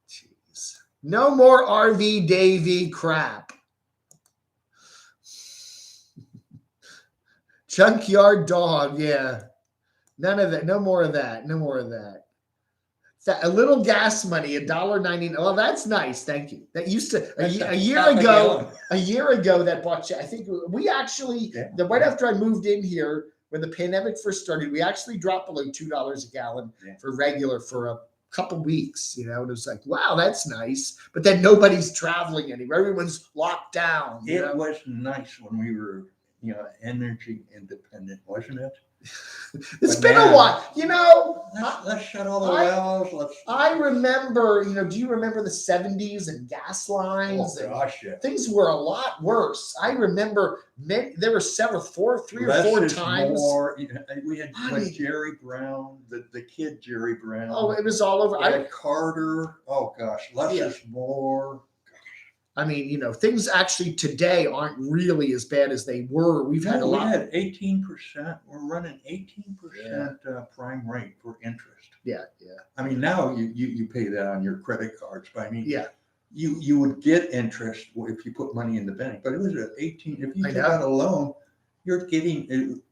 A: Jeez. No more RV Davy crap. Junkyard dog, yeah. None of that. No more of that. No more of that. A little gas money, $1.99. Oh, that's nice. Thank you. That used to a year ago. A year ago, that bought you. I think we actually right after I moved in here, when the pandemic first started, we actually dropped below $2 a gallon for regular for a couple weeks. And it was like, wow, that's nice. But then nobody's traveling anywhere. Everyone's locked down.
B: It was nice when we were, energy independent, wasn't it?
A: It's been a while,
B: Let's shut all the wells.
A: I remember, do you remember the 70s and gas lines?
B: Oh gosh, yeah.
A: Things were a lot worse. I remember there were three or four times.
B: We had Jerry Brown, the kid Jerry Brown.
A: Oh, it was all over.
B: Carter. Oh gosh, less is more.
A: I mean, things actually today aren't really as bad as they were. We had
B: 18%. We're running 18% prime rate for interest.
A: Yeah.
B: I mean, now you pay that on your credit cards. But I mean,
A: yeah,
B: you would get interest if you put money in the bank. But it was at 18. If you took out a loan, you're getting,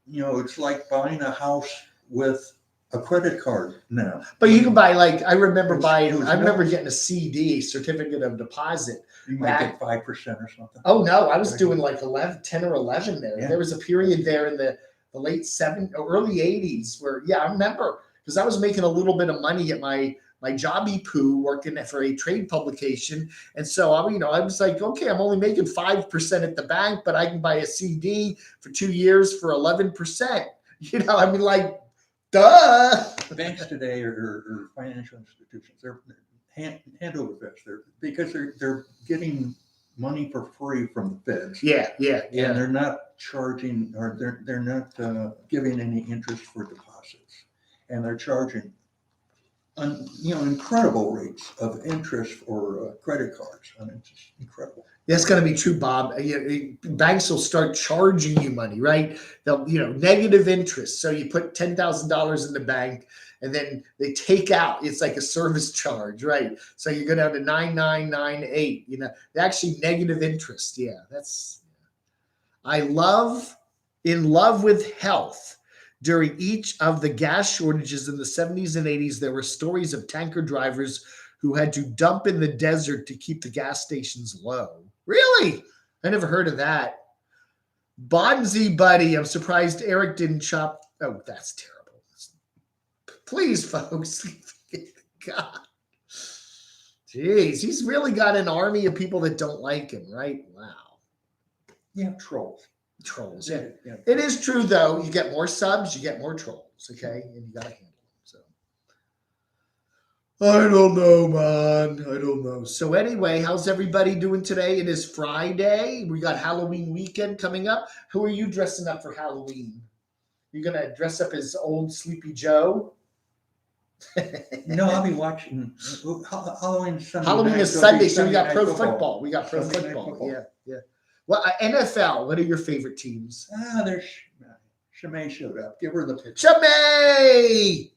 B: it's like buying a house with a credit card now.
A: But you can buy I remember getting a CD, certificate of deposit.
B: You might get 5% or something.
A: Oh no, I was doing 10 or 11 there. Yeah. There was a period there in the late 70s or early 80s where I remember because I was making a little bit of money at my jobby poo working for a trade publication. And so I was like, okay, I'm only making 5% at the bank, but I can buy a CD for 2 years for 11%. I mean, duh.
B: Banks today are financial institutions. They're hand over fist. Because they're getting money for free from the feds.
A: Yeah.
B: And they're not charging, or they're not giving any interest for deposits, and they're charging incredible rates of interest for credit cards. I mean, it's just incredible.
A: That's going to be true, Bob. Banks will start charging you money, right? They'll, negative interest. So you put $10,000 in the bank, and then they take out. It's like a service charge, right? So you go down to 9998. Actually negative interest. Yeah, that's. In love with health. During each of the gas shortages in the 70s and 80s, there were stories of tanker drivers who had to dump in the desert to keep the gas stations low. Really? I never heard of that. Bonzi buddy, I'm surprised Eric didn't chop. Oh, that's terrible. Please, folks. God. Jeez, he's really got an army of people that don't like him, right? Wow.
B: Yeah, trolls.
A: Trolls, yeah. It is true, though. You get more subs, you get more trolls, okay? And you got to handle them. So I don't know, man. I don't know. So anyway, how's everybody doing today? It is Friday. We got Halloween weekend coming up. Who are you dressing up for Halloween? You going to dress up as old Sleepy Joe?
B: No, I'll be watching Halloween Sunday.
A: Halloween
B: night,
A: is Sunday, so we got
B: Night
A: pro football. We got pro
B: Sunday night
A: football.
B: football.
A: Yeah. Well, NFL, what are your favorite teams?
B: There's Shemay showed up. Give her the pitch.
A: Shemay!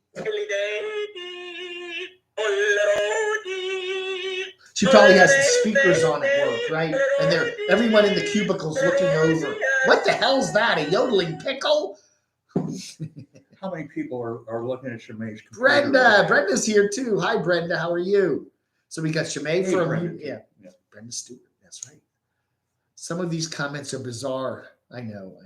A: She probably has the speakers on at work, right? And everyone in the cubicle's looking over. What the hell's that? A yodeling pickle?
B: How many people are looking at Shemay's computer?
A: Brenda's here too. Hi, Brenda. How are you? So we got Shemay from
B: Brenda,
A: Brenda Stewart. That's right. Some of these comments are bizarre. I know.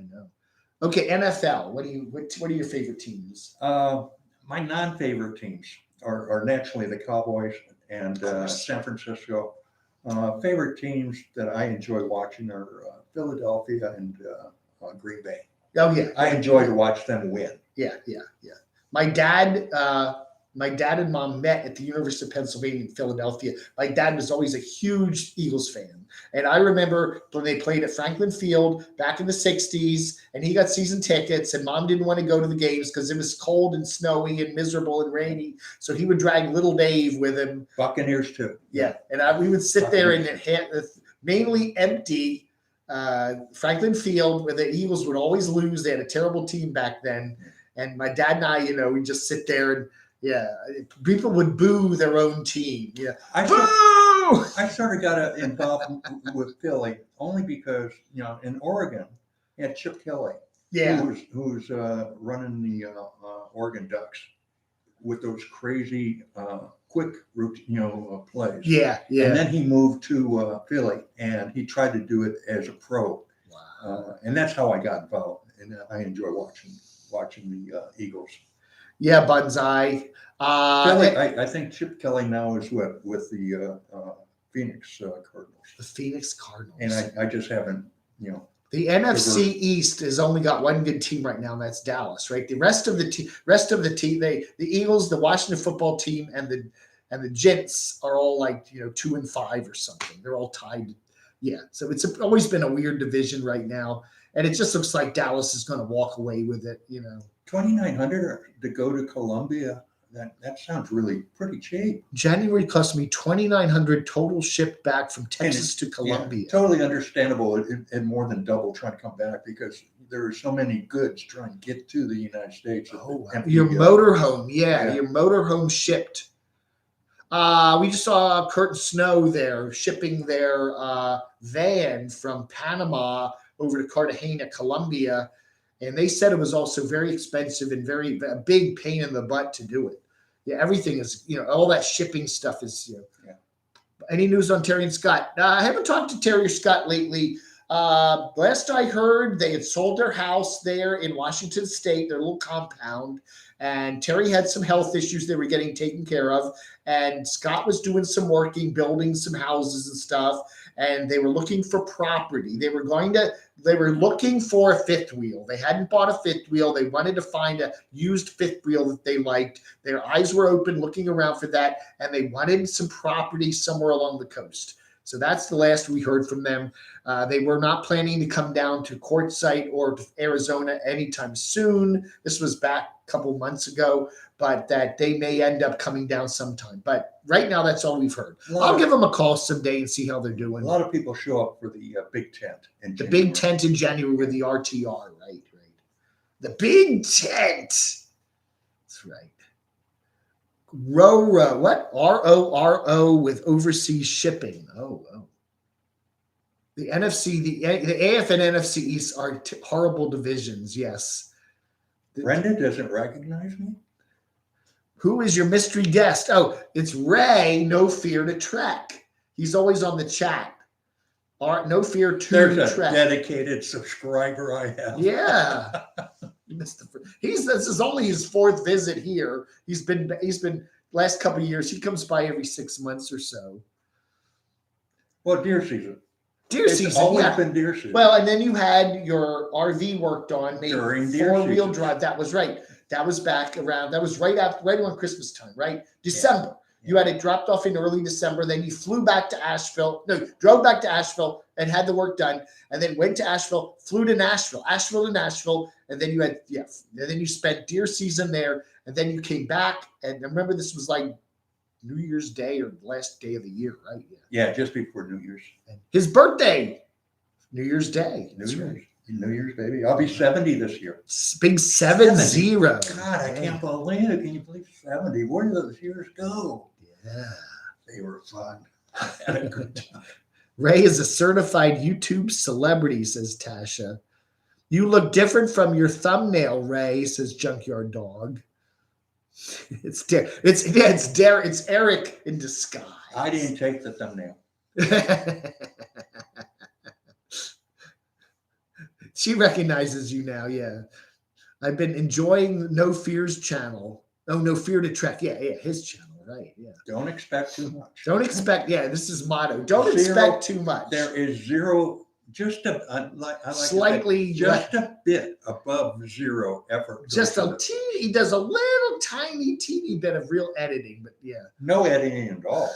A: Okay, NFL. What are your favorite teams?
B: My non-favorite teams are naturally the Cowboys and San Francisco. Favorite teams that I enjoy watching are Philadelphia and Green Bay.
A: Oh yeah,
B: I enjoy to watch them win.
A: Yeah. My dad and mom met at the University of Pennsylvania in Philadelphia. My dad was always a huge Eagles fan. And I remember when they played at Franklin Field back in the 60s, and he got season tickets, and mom didn't want to go to the games because it was cold and snowy and miserable and rainy. So he would drag little Dave with him.
B: Buccaneers too.
A: Yeah. And we would sit there in a mainly empty Franklin Field where the Eagles would always lose. They had a terrible team back then. And my dad and I, we just sit there and people would boo their own team. Yeah.
B: I sort of got involved with Philly only because, in Oregon, you had Chip Kelly, who's running the Oregon Ducks with those crazy quick plays.
A: Yeah.
B: And then he moved to Philly, and he tried to do it as a pro.
A: Wow.
B: And that's how I got involved, and I enjoy watching the Eagles.
A: Yeah, Banzai.
B: Philly, I think Chip Kelly now is with the Phoenix Cardinals.
A: The Phoenix Cardinals.
B: And I just haven't,
A: The NFC East has only got one good team right now, and that's Dallas, right? The rest of the team, the Eagles, the Washington football team, and the Jets are all like 2-5 or something. They're all tied. Yeah, so it's always been a weird division right now, and it just looks like Dallas is going to walk away with it.
B: $2,900 to go to Columbia. That sounds really pretty cheap.
A: January cost me $2,900 total shipped back from Texas to Columbia.
B: Yeah, totally understandable, and more than double trying to come back because there are so many goods trying to get to the United States.
A: Your motorhome, your motorhome shipped. We just saw Kurt Snow there shipping their van from Panama over to Cartagena, Colombia. And they said it was also very expensive and a big pain in the butt to do it. Yeah, everything is, all that shipping stuff is, Any news on Terry and Scott? I haven't talked to Terry or Scott lately. Last I heard, they had sold their house there in Washington State, their little compound. And Terry had some health issues they were getting taken care of. And Scott was doing some working, building some houses and stuff. And they were looking for property. They were looking for a fifth wheel. They hadn't bought a fifth wheel. They wanted to find a used fifth wheel that they liked. Their eyes were open looking around for that. And they wanted some property somewhere along the coast. So that's the last we heard from them. They were not planning to come down to Quartzsite or to Arizona anytime soon. This was back a couple months ago, but that they may end up coming down sometime. But right now, that's all we've heard. I'll give them a call someday and see how they're doing.
B: A lot of people show up for the big tent.
A: The big tent in January with the RTR, right? The big tent. That's right. RORO, what? RORO with overseas shipping. Oh. The NFC, the AF and NFC East are horrible divisions, yes.
B: Brenda doesn't recognize me?
A: Who is your mystery guest? Oh, it's Ray, No Fear to Trek. He's always on the chat. No Fear to
B: There's
A: Trek.
B: a dedicated subscriber I have.
A: Yeah. This is only his 4th visit here. He's been last couple of years. He comes by every 6 months or so.
B: Well, deer season.
A: It's
B: always been deer season.
A: Well, and then you had your RV worked on, maybe
B: During deer
A: 4-wheel
B: season.
A: drive. That was right. That was back around. That was right around Christmas time, right? December. Yeah. You had it dropped off in early December. Then you flew back to Asheville. No, drove back to Asheville and had the work done. And then went to Asheville, flew to Nashville, and then you had, and then you spent deer season there. And then you came back. And I remember this was like New Year's Day or the last day of the year, right?
B: Yeah, just before New Year's.
A: His birthday, New Year's Day.
B: New Year's, baby. I'll be 70 this year.
A: Big 70.
B: God, I can't believe it. Can you believe 70? Where did those years go?
A: Yeah.
B: They were fun. I had a good time.
A: Ray is a certified YouTube celebrity, says Tasha. You look different from your thumbnail, Ray, says Junkyard Dog. It's Eric in disguise.
B: I didn't take the thumbnail.
A: She recognizes you now, yeah. I've been enjoying No Fear's channel. Oh, No Fear to Trek. Yeah, his channel, right? Yeah.
B: Don't expect too much.
A: Don't expect. Yeah, this is motto. Don't expect too much.
B: There is zero. Just
A: Slightly,
B: just a bit above zero effort.
A: Just a teeny. He does a little tiny, teeny bit of real editing, but yeah.
B: No editing at all.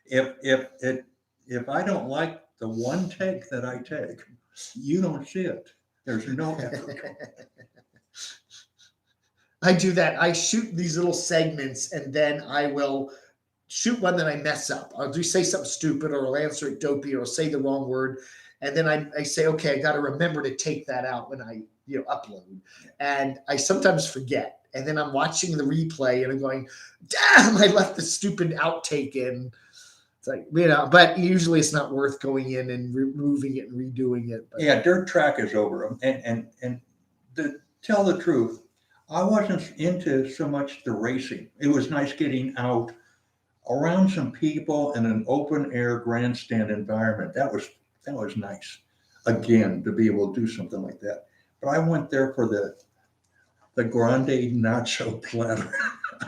B: If I don't like the one take that I take, you don't see it. There's no effort.
A: I do that. I shoot these little segments, and then I will shoot one that I mess up. I'll say something stupid, or I'll answer it dopey, or I'll say the wrong word. And then I say, okay, I got to remember to take that out when I upload. And I sometimes forget. And then I'm watching the replay and I'm going, damn, I left the stupid outtake in. It's like, but usually it's not worth going in and removing it and redoing it. But.
B: Yeah, dirt track is over. And to tell the truth, I wasn't into so much the racing. It was nice getting out around some people in an open air grandstand environment. That was nice, again, to be able to do something like that. But I went there for the grande nacho platter.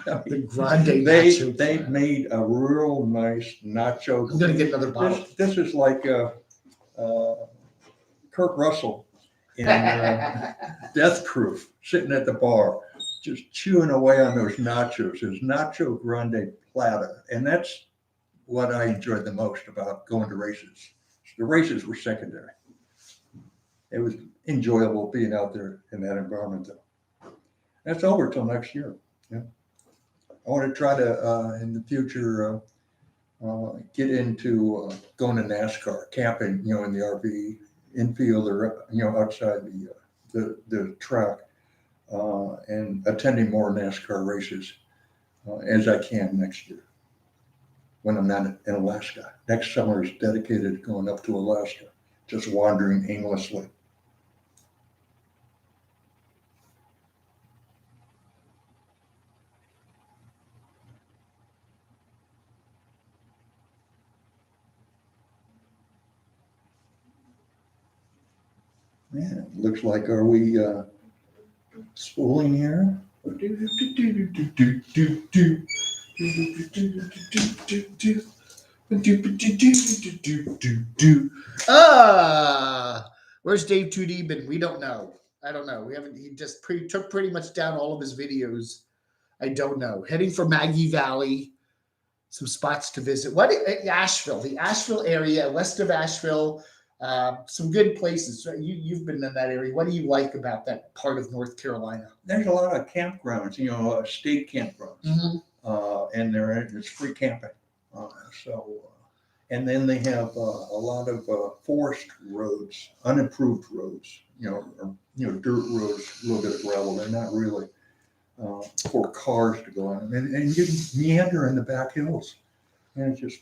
A: The grande nacho
B: They made a real nice nacho.
A: I'm going to get another bottle.
B: This is like Kurt Russell in Death Proof, sitting at the bar, just chewing away on those nachos, his nacho grande platter. And that's what I enjoyed the most about going to races. The races were secondary. It was enjoyable being out there in that environment, though. That's over till next year. Yeah, I want to try to in the future get into going to NASCAR, camping, in the RV, infield, or outside the track, and attending more NASCAR races as I can next year, when I'm not in Alaska. Next summer is dedicated to going up to Alaska, just wandering aimlessly. Man, looks like, are we spooling here?
A: Where's Dave 2D been? We don't know. I don't know. We haven't. He just took pretty much down all of his videos. I don't know. Heading for Maggie Valley. some spots to visit. What Asheville, the Asheville area, west of Asheville, some good places. You've been in that area. What do you like about that part of North Carolina?
B: There's a lot of campgrounds, state campgrounds, and it's free camping. And then they have a lot of forest roads, unimproved roads, or dirt roads, a little bit of gravel. They're not really for cars to go on, and you meander in the back hills, and it's just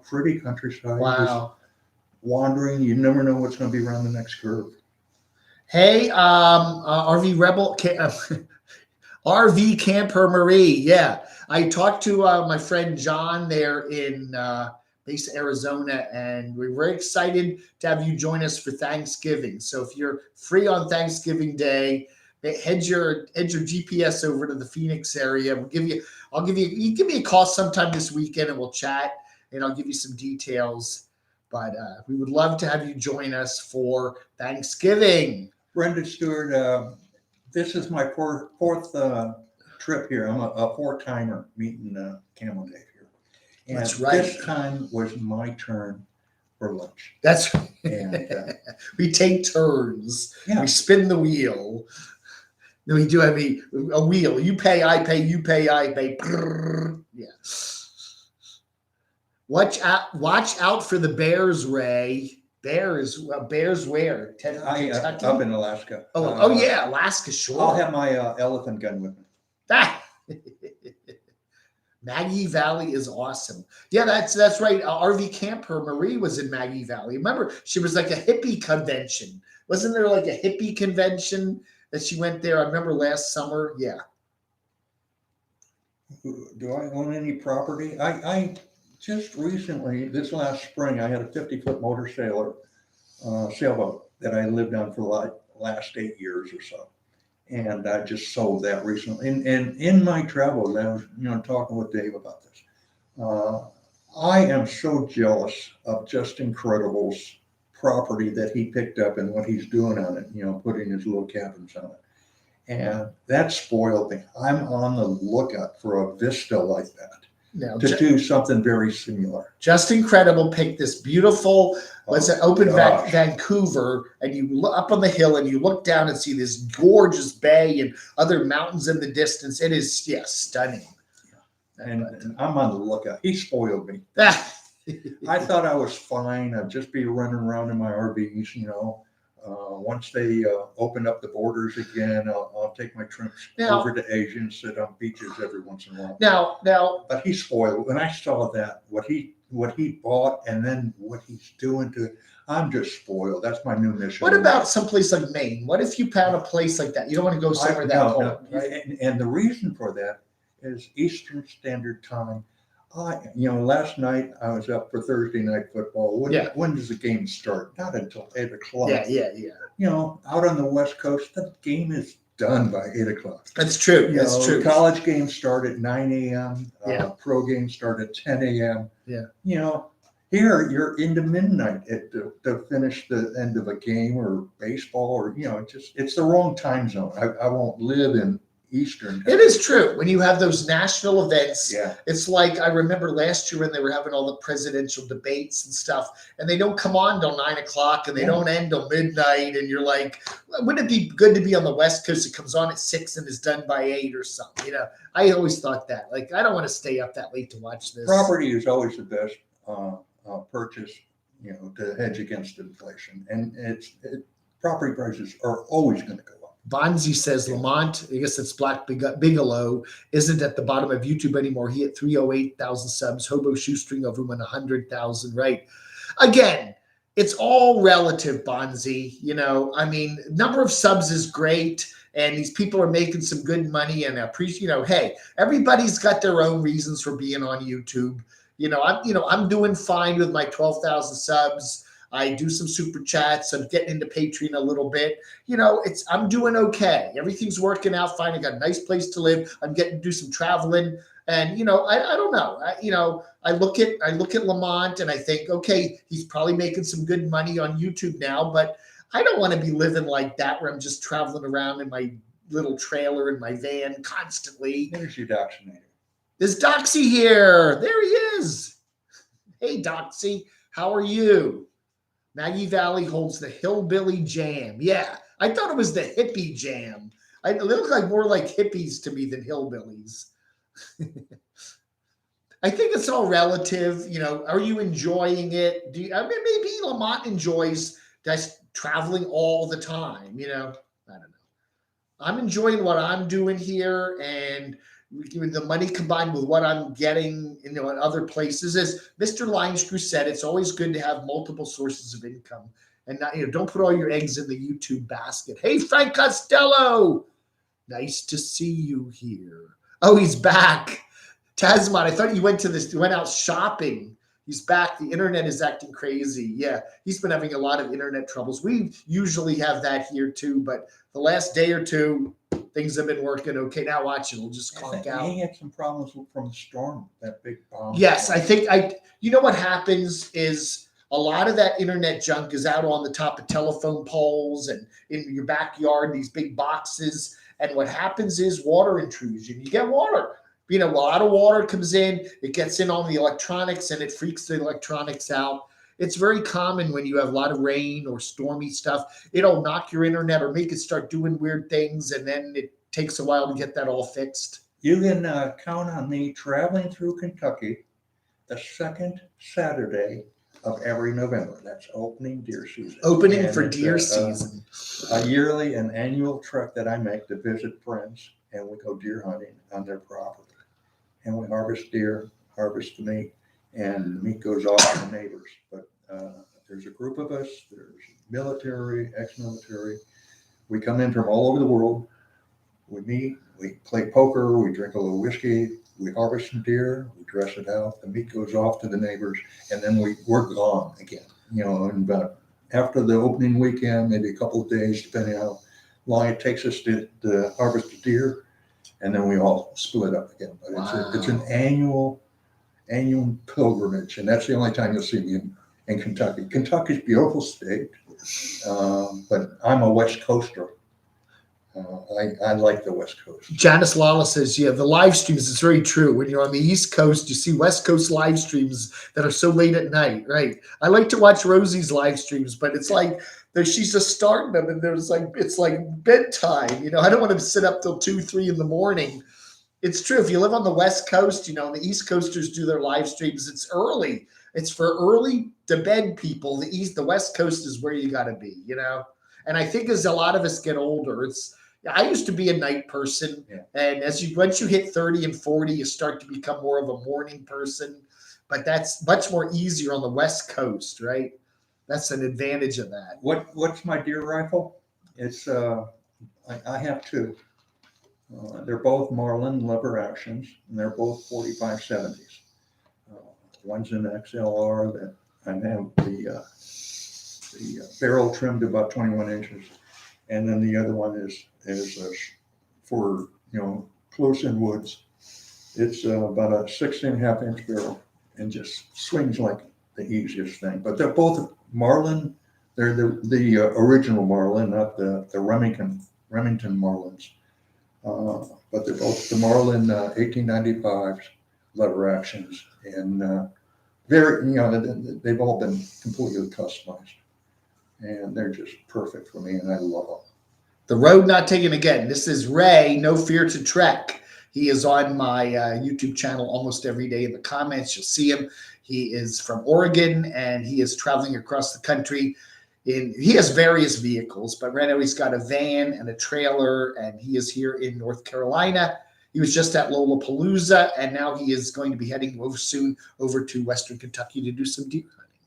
B: pretty countryside.
A: Wow.
B: Just wandering, you never know what's going to be around the next curve.
A: Hey, RV Rebel, RV Camper Marie. Yeah, I talked to my friend John there in base Arizona, and we're very excited to have you join us for Thanksgiving. So if you're free on Thanksgiving Day, head your GPS over to the Phoenix area. I'll give you give me a call sometime this weekend, and we'll chat, and I'll give you some details. But we would love to have you join us for Thanksgiving.
B: Brenda Stewart, this is my fourth trip here. I'm a four-timer meeting Camel Dave here. And
A: That's right.
B: This time was my turn for lunch.
A: That's right.
B: And
A: we take turns.
B: Yeah.
A: We spin the wheel. Then we do have a wheel. You pay, I pay, you pay, I pay. Yeah. Watch out for the bears, Ray. Bears where? Kentucky?
B: Up in Alaska.
A: Oh yeah, Alaska, sure.
B: I'll have my elephant gun with me.
A: Ah. Maggie Valley is awesome. Yeah, that's right. RV Camper Marie was in Maggie Valley. Remember, she was like a hippie convention. Wasn't there like a hippie convention that she went there? I remember last summer. Yeah.
B: Do I own any property? I just recently, this last spring, I had a 50-foot motor sailboat that I lived on for the last 8 years or so. And I just sold that recently. And in my travels, I was, talking with Dave about this. I am so jealous of Justin Credible's property that he picked up and what he's doing on it, putting his little cabins on it. And that spoiled me. I'm on the lookout for a vista like that.
A: Now,
B: To do something very similar.
A: Just Credible picked this beautiful, Vancouver, and you look up on the hill and you look down and see this gorgeous bay and other mountains in the distance. It is, stunning.
B: And I'm on the lookout. He spoiled me.
A: Ah.
B: I thought I was fine. I'd just be running around in my RVs, Once they open up the borders again, I'll take my trips over to Asia and sit on beaches every once in a while.
A: Now,
B: but he's spoiled. When I saw that, what he bought and then what he's doing to it, I'm just spoiled. That's my new mission.
A: What about someplace like Maine? What if you found a place like that? You don't want to go somewhere that cold.
B: Right? And the reason for that is Eastern Standard Time. Last night I was up for Thursday night football. When does the game start? Not until 8 o'clock.
A: Yeah.
B: Out on the West Coast, the game is done by 8 o'clock.
A: That's true. That's true.
B: College games start at 9 a.m. Pro games start at 10 a.m.
A: Yeah.
B: Here you're into midnight to finish the end of a game or baseball or it's the wrong time zone. I won't live in Eastern.
A: It is true. When you have those Nashville events,
B: yeah.
A: It's like I remember last year when they were having all the presidential debates and stuff, and they don't come on till 9 o'clock and they don't end till midnight. And you're like, wouldn't it be good to be on the West Coast? It comes on at 6 and is done by 8 or something. I always thought that. Like, I don't want to stay up that late to watch this.
B: Property is always the best purchase, to hedge against inflation, and property prices are always going to go up.
A: Bonzi says Lamont, I guess it's Black Bigelow, isn't at the bottom of YouTube anymore. He hit 308,000 subs. Hobo Shoestring over 100,000, right? Again, it's all relative, Bonzi. Number of subs is great, and these people are making some good money. And hey, everybody's got their own reasons for being on YouTube. I'm doing fine with my 12,000 subs. I do some super chats. I'm getting into Patreon a little bit. I'm doing okay. Everything's working out fine. I got a nice place to live. I'm getting to do some traveling. And, I don't know. I look at Lamont and I think, okay, he's probably making some good money on YouTube now, but I don't want to be living like that where I'm just traveling around in my little trailer in my van constantly.
B: There's your vaccinator.
A: Is Doxy here? There he is. Hey, Doxy, how are you? Maggie Valley holds the Hillbilly Jam. Yeah, I thought it was the hippie jam. It looked like more like hippies to me than hillbillies. I think it's all relative. Are you enjoying it? I mean, maybe Lamont enjoys just traveling all the time. I don't know. I'm enjoying what I'm doing here, and the money combined with what I'm getting, in other places. As Mr. Linescrew said, it's always good to have multiple sources of income, and not, don't put all your eggs in the YouTube basket. Hey, Frank Costello, nice to see you here. Oh, he's back. Tasman, I thought you went out shopping. He's back. The internet is acting crazy. Yeah, he's been having a lot of internet troubles. We usually have that here too, but the last day or two, things have been working okay. Now watch it; it'll just conk out.
B: He had some problems from the storm, that big bomb.
A: Yes, I think You know what happens is a lot of that internet junk is out on the top of telephone poles and in your backyard. These big boxes, and what happens is water intrusion. You get water. A lot of water comes in, it gets in on the electronics and it freaks the electronics out. It's very common when you have a lot of rain or stormy stuff. It'll knock your internet or make it start doing weird things, and then it takes a while to get that all fixed.
B: You can count on me traveling through Kentucky the second Saturday of every November. That's opening deer season.
A: Opening for deer season.
B: A yearly and annual trek that I make to visit friends, and we go deer hunting on their property. And we harvest deer, harvest the meat, and the meat goes off to the neighbors. But there's a group of us, there's military, ex-military. We come in from all over the world. We meet, we play poker, we drink a little whiskey, we harvest some deer, we dress it out, the meat goes off to the neighbors, and then we're gone again. And after the opening weekend, maybe a couple of days, depending how long it takes us to harvest the deer, and then we all split up again. But
A: Wow.
B: It's an annual pilgrimage, and that's the only time you'll see me in Kentucky. Kentucky's a beautiful state, but I'm a West Coaster. I like the West Coast.
A: Janice Lala says, yeah, the live streams, it's very true. When you're on the East Coast, you see West Coast live streams that are so late at night, right? I like to watch Rosie's live streams, but it's like she's just starting them and it's like bedtime. I don't want to sit up till 2, 3 in the morning. It's true. If you live on the West Coast, the East Coasters do their live streams. It's early. It's for early to bed people. The West Coast is where you got to be, And I think as a lot of us get older, I used to be a night person,
B: yeah.
A: And once you hit 30 and 40, you start to become more of a morning person. But that's much more easier on the West Coast, right? That's an advantage of that.
B: What's my deer rifle? It's I have two. They're both Marlin lever actions, and they're both 45-70s. One's an XLR that I have the barrel trimmed to about 21 inches, and then the other one is for close in woods. It's about a 16.5 inch barrel and just swings like the easiest thing. But they're both Marlin. They're the original Marlin, not the Remington Marlins. But they're both the Marlin 1895s lever actions, and they've all been completely customized, and they're just perfect for me, and I love them.
A: The road not taken again. This is Ray, No Fear to Trek. He is on my YouTube channel almost every day. In the comments, you'll see him. He is from Oregon, and he is traveling across the country. He has various vehicles, but right now he's got a van and a trailer, and he is here in North Carolina. He was just at Lollapalooza, and now he is going to be heading soon over to Western Kentucky to do some deer hunting.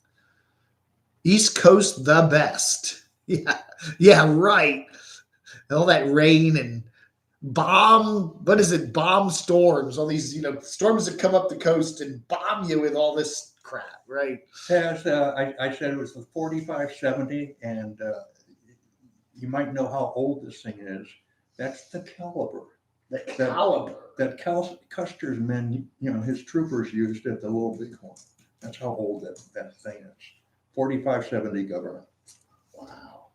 A: East Coast, the best. Yeah, right. All that rain and bomb storms, all these, storms that come up the coast and bomb you with all this crap, right?
B: As I said, it was the 45-70, and you might know how old this thing is. That's the caliber. That Custer's men, his troopers used at the Little Bighorn. That's how old that thing is. 45-70 government.
A: Wow.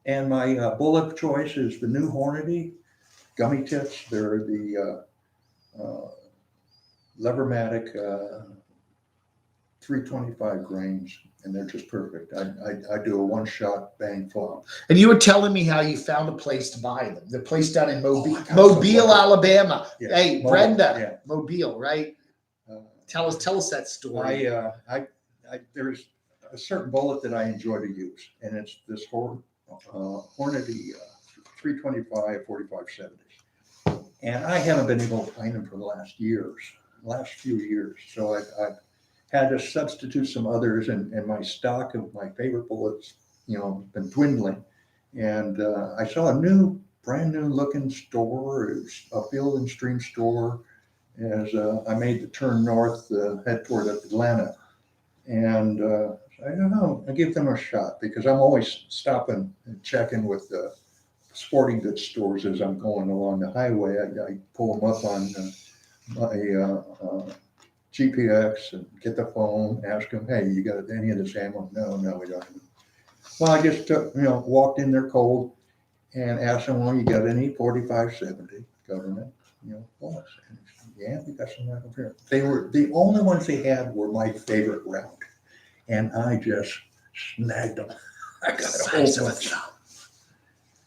B: And my bullet of choice is the new Hornady gummy tips. They're the Levermatic 325 grains, and they're just perfect. I do a one-shot bang flop.
A: And you were telling me how you found a place to buy them. The place down in Mobile,
B: Oh, I got some
A: Mobile,
B: lucky.
A: Alabama.
B: Yeah,
A: Hey,
B: Mobile,
A: Brenda,
B: yeah.
A: Mobile, right?
B: Uh,
A: Tell us that story.
B: I there's a certain bullet that I enjoy to use, and it's this Hornady 325 4570. And I haven't been able to find them for the last few years. So I've had to substitute some others, and my stock of my favorite bullets, been dwindling. And I saw a brand new looking store. It was a Field and Stream store. As I made the turn north, head toward Atlanta, and I don't know. I give them a shot because I'm always stopping and checking with the sporting goods stores as I'm going along the highway. I pull them up on my GPX and get the phone, ask them, "Hey, you got any of this ammo?" No, we don't. Well, I just walked in there cold and asked them, "Well, you got any 4570 government, bullets?" And yeah, we got some right over here. They were the only ones they had were my favorite round, and I just snagged them. I got a whole
A: Size of a
B: bunch,
A: thumb.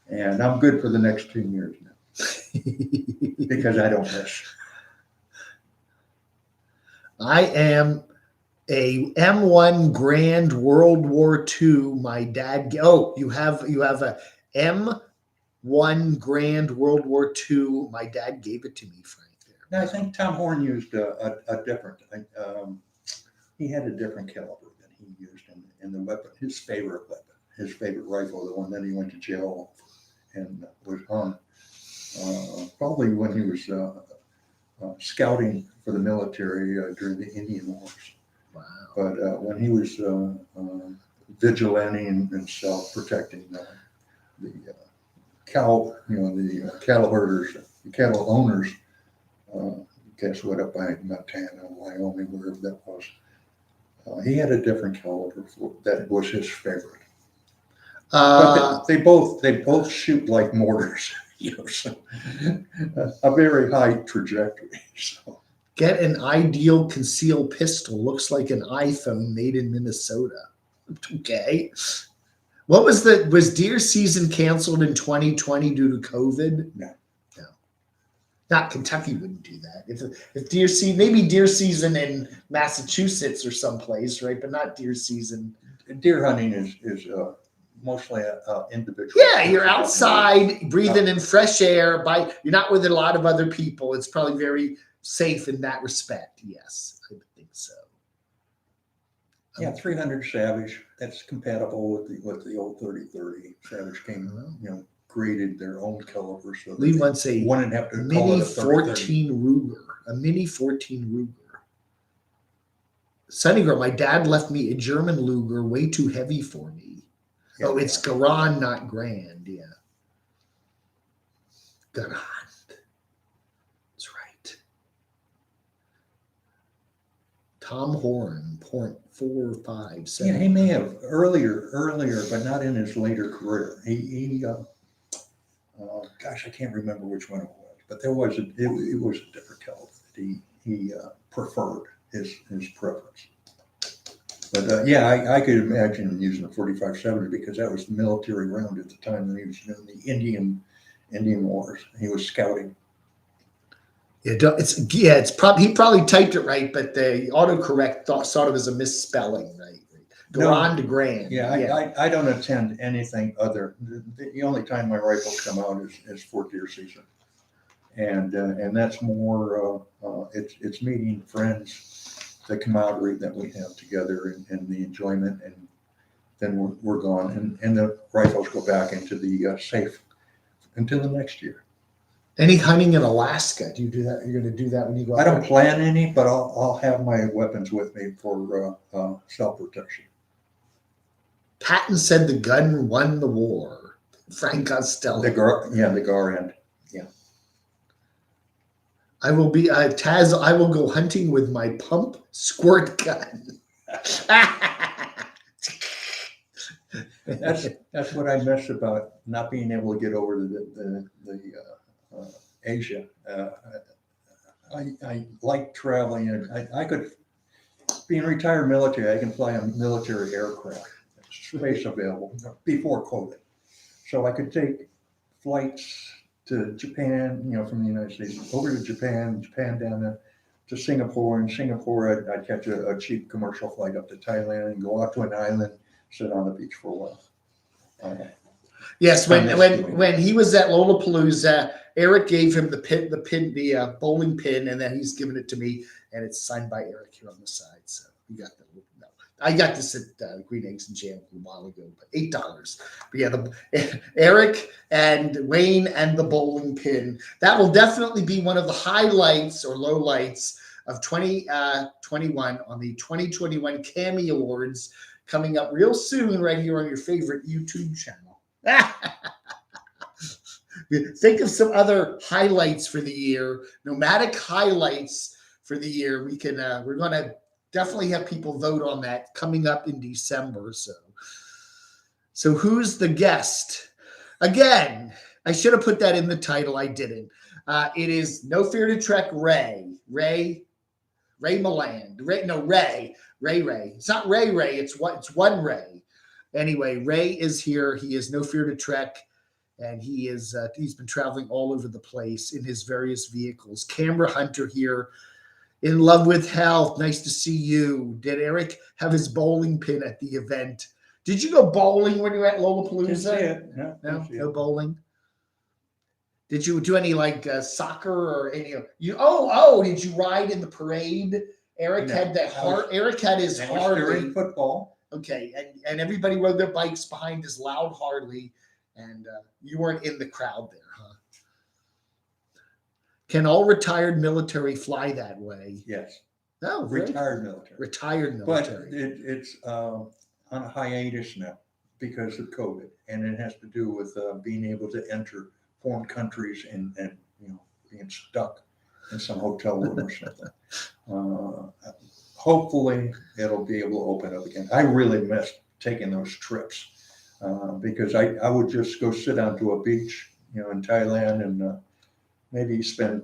B: and I'm good for the next 10 years now because I don't miss.
A: I am a M1 Grand World War II. My dad. Oh, you have a M1 Grand World War II. My dad gave it to me, Frank.
B: Now, I think Tom Horn used a different. He had a different caliber than he used in the weapon. His favorite rifle, the one that he went to jail and was on, probably when he was scouting for the military during the Indian Wars.
A: Wow.
B: But when he was vigilante and self-protecting the cow, the cattle herders, the cattle owners, guess what, up by Montana, Wyoming, wherever that was. He had a different caliber that was his favorite. But they both shoot like mortars, so a very high trajectory. So.
A: Get an ideal concealed pistol. Looks like an iPhone made in Minnesota. Okay. What was deer season canceled in 2020 due to COVID?
B: No.
A: Not Kentucky wouldn't do that. If deer season, maybe deer season in Massachusetts or someplace, right? But not deer season.
B: Deer hunting is mostly individual.
A: Yeah, you're outside breathing in fresh air. You're not with a lot of other people. It's probably very safe in that respect. Yes, I would think so.
B: Yeah, 300 Savage. That's compatible with the old 30-30. Savage came, created their own caliber, so
A: Lee wants a
B: wouldn't have to call
A: mini
B: it a
A: 14 Ruger. A mini 14 Ruger. Sunny girl, my dad left me a German Luger, way too heavy for me.
B: Yeah,
A: it's Garand, not Grand. Yeah. Garand. That's right. Tom Horn, 457.
B: Yeah, he may have earlier, but not in his later career. He gosh, I can't remember which one it was, but it was a different caliber that he preferred his preference. But yeah, I could imagine using a 4570 because that was the military round at the time when he was doing the Indian Wars. He was scouting.
A: It's probably he probably typed it right, but the autocorrect thought it was a misspelling, right? Garand to Grand.
B: Yeah, I don't attend anything other. The only time my rifles come out is for deer season, and that's more it's meeting friends, the camaraderie that we have together, and the enjoyment, and then we're gone, and the rifles go back into the safe until the next year.
A: Any hunting in Alaska? Do you do that? You're going to do that when you go out?
B: I don't plan any, but I'll have my weapons with me for self-protection.
A: Patton said the gun won the war. Frank Costello.
B: The Gar end. Yeah.
A: I will be Taz. I will go hunting with my pump squirt gun.
B: That's what I miss about not being able to get over the Asia. I like traveling, and I could, being retired military, I can fly a military aircraft, space available before COVID. So I could take flights to Japan, from the United States over to Japan, Japan down to Singapore. In Singapore, I'd catch a cheap commercial flight up to Thailand and go out to an island, sit on the beach for a while.
A: Yes,
B: I miss doing
A: when he was at Lollapalooza, Eric gave him the bowling pin, and then he's given it to me, and it's signed by Eric here on the side. So you got that. No, I got this at Green Eggs and Jam a while ago, but $8. But yeah, Eric and Wayne and the bowling pin. That will definitely be one of the highlights or lowlights of 2021 on the 2021 Cammy Awards coming up real soon, right here on your favorite YouTube channel. Think of some other highlights for the year, nomadic highlights for the year. We're gonna definitely have people vote on that coming up in December. So who's the guest? Again, I should have put that in the title. I didn't. It is No Fear to Trek Ray Milland. Ray. It's not Ray. It's one Ray. Anyway, Ray is here. He is No Fear to Trek, and he's been traveling all over the place in his various vehicles. Camera Hunter here, in love with health. Nice to see you. Did Eric have his bowling pin at the event? Did you go bowling when you were at Lollapalooza? No bowling. Did you do any soccer or any? Did you ride in the parade? Eric had that heart. Eric had his Harley.
B: Football.
A: Okay, and everybody rode their bikes behind his loud Harley, and you weren't in the crowd there, huh? Can all retired military fly that way?
B: Yes.
A: No,
B: retired military.
A: Retired military.
B: But it's on a hiatus now because of COVID, and it has to do with being able to enter foreign countries and being stuck in some hotel room or something. Hopefully, it'll be able to open up again. I really miss taking those trips because I would just go sit down to a beach, in Thailand, and maybe spend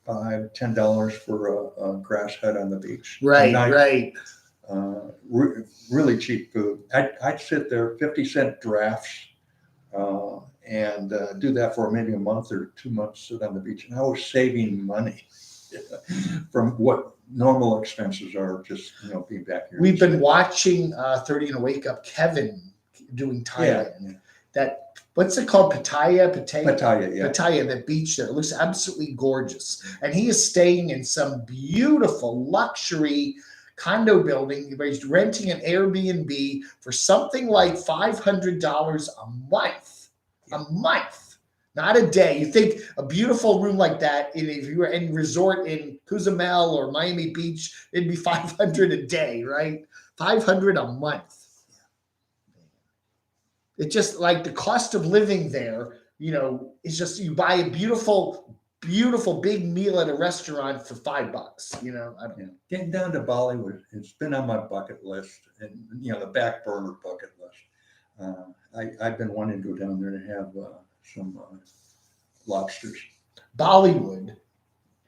B: $5-10 for a grass hut on the beach.
A: Right.
B: Really cheap food. I'd sit there, 50-cent drafts, and do that for maybe a month or 2 months, sit on the beach. And I was saving money from what normal expenses are, just being back here.
A: We've been watching 30 and a Wake Up Kevin doing Thailand. Yeah. That what's it called? Pattaya, that beach there. It looks absolutely gorgeous. And he is staying in some beautiful luxury condo building where he's renting an Airbnb for something like $500 a month. A month. Not a day. You think a beautiful room like that, if you were in resort in Cozumel or Miami Beach, it'd be $500 a day, right? $500 a month. It's just like the cost of living there, it's just you buy a beautiful big meal at a restaurant for $5. I don't know.
B: Getting down to Bali, it's been on my bucket list, and the back burner bucket list. I've been wanting to go down there to have some lobsters.
A: Bollywood.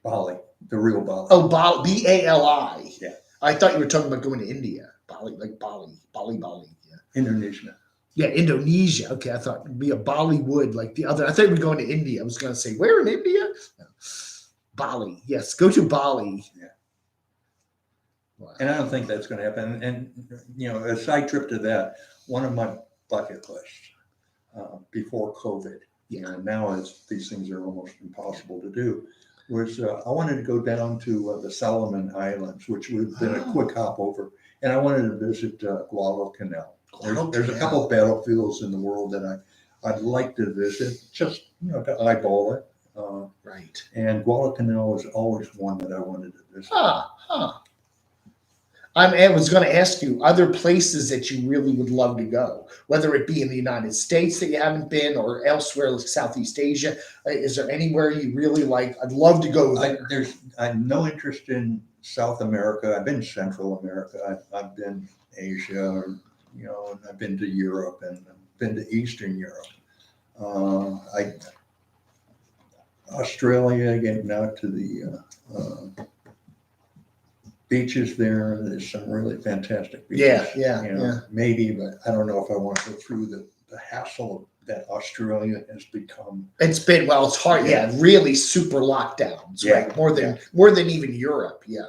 B: Bali, the real Bali.
A: Oh, Bali, Bali.
B: Yeah.
A: I thought you were talking about going to India. Bali. Yeah.
B: Indonesia.
A: Yeah, Indonesia. Okay, I thought it'd be a Bollywood like the other. I thought we were going to India. I was going to say, where in India? No. Bali. Yes, go to Bali.
B: Yeah. Wow. And I don't think that's going to happen. And a side trip to that, one of my bucket lists before COVID, now as these things are almost impossible to do, was I wanted to go down to the Solomon Islands, which we've been a quick hop over, and I wanted to visit Guadalcanal. There's a couple of battlefields in the world that I'd like to visit, just to eyeball it.
A: Right.
B: And Guadalcanal is always one that I wanted to visit.
A: I was going to ask you other places that you really would love to go, whether it be in the United States that you haven't been or elsewhere like Southeast Asia. Is there anywhere you really like? I'd love to go there.
B: I have no interest in South America. I've been Central America. I've been Asia, and I've been to Europe and I've been to Eastern Europe. Australia, getting out to the beaches there. There's some really fantastic beaches. Maybe, but I don't know if I want to go through the hassle that Australia has become.
A: It's been, well, it's hard. Yeah, really super lockdowns, right? More than even Europe. Yeah.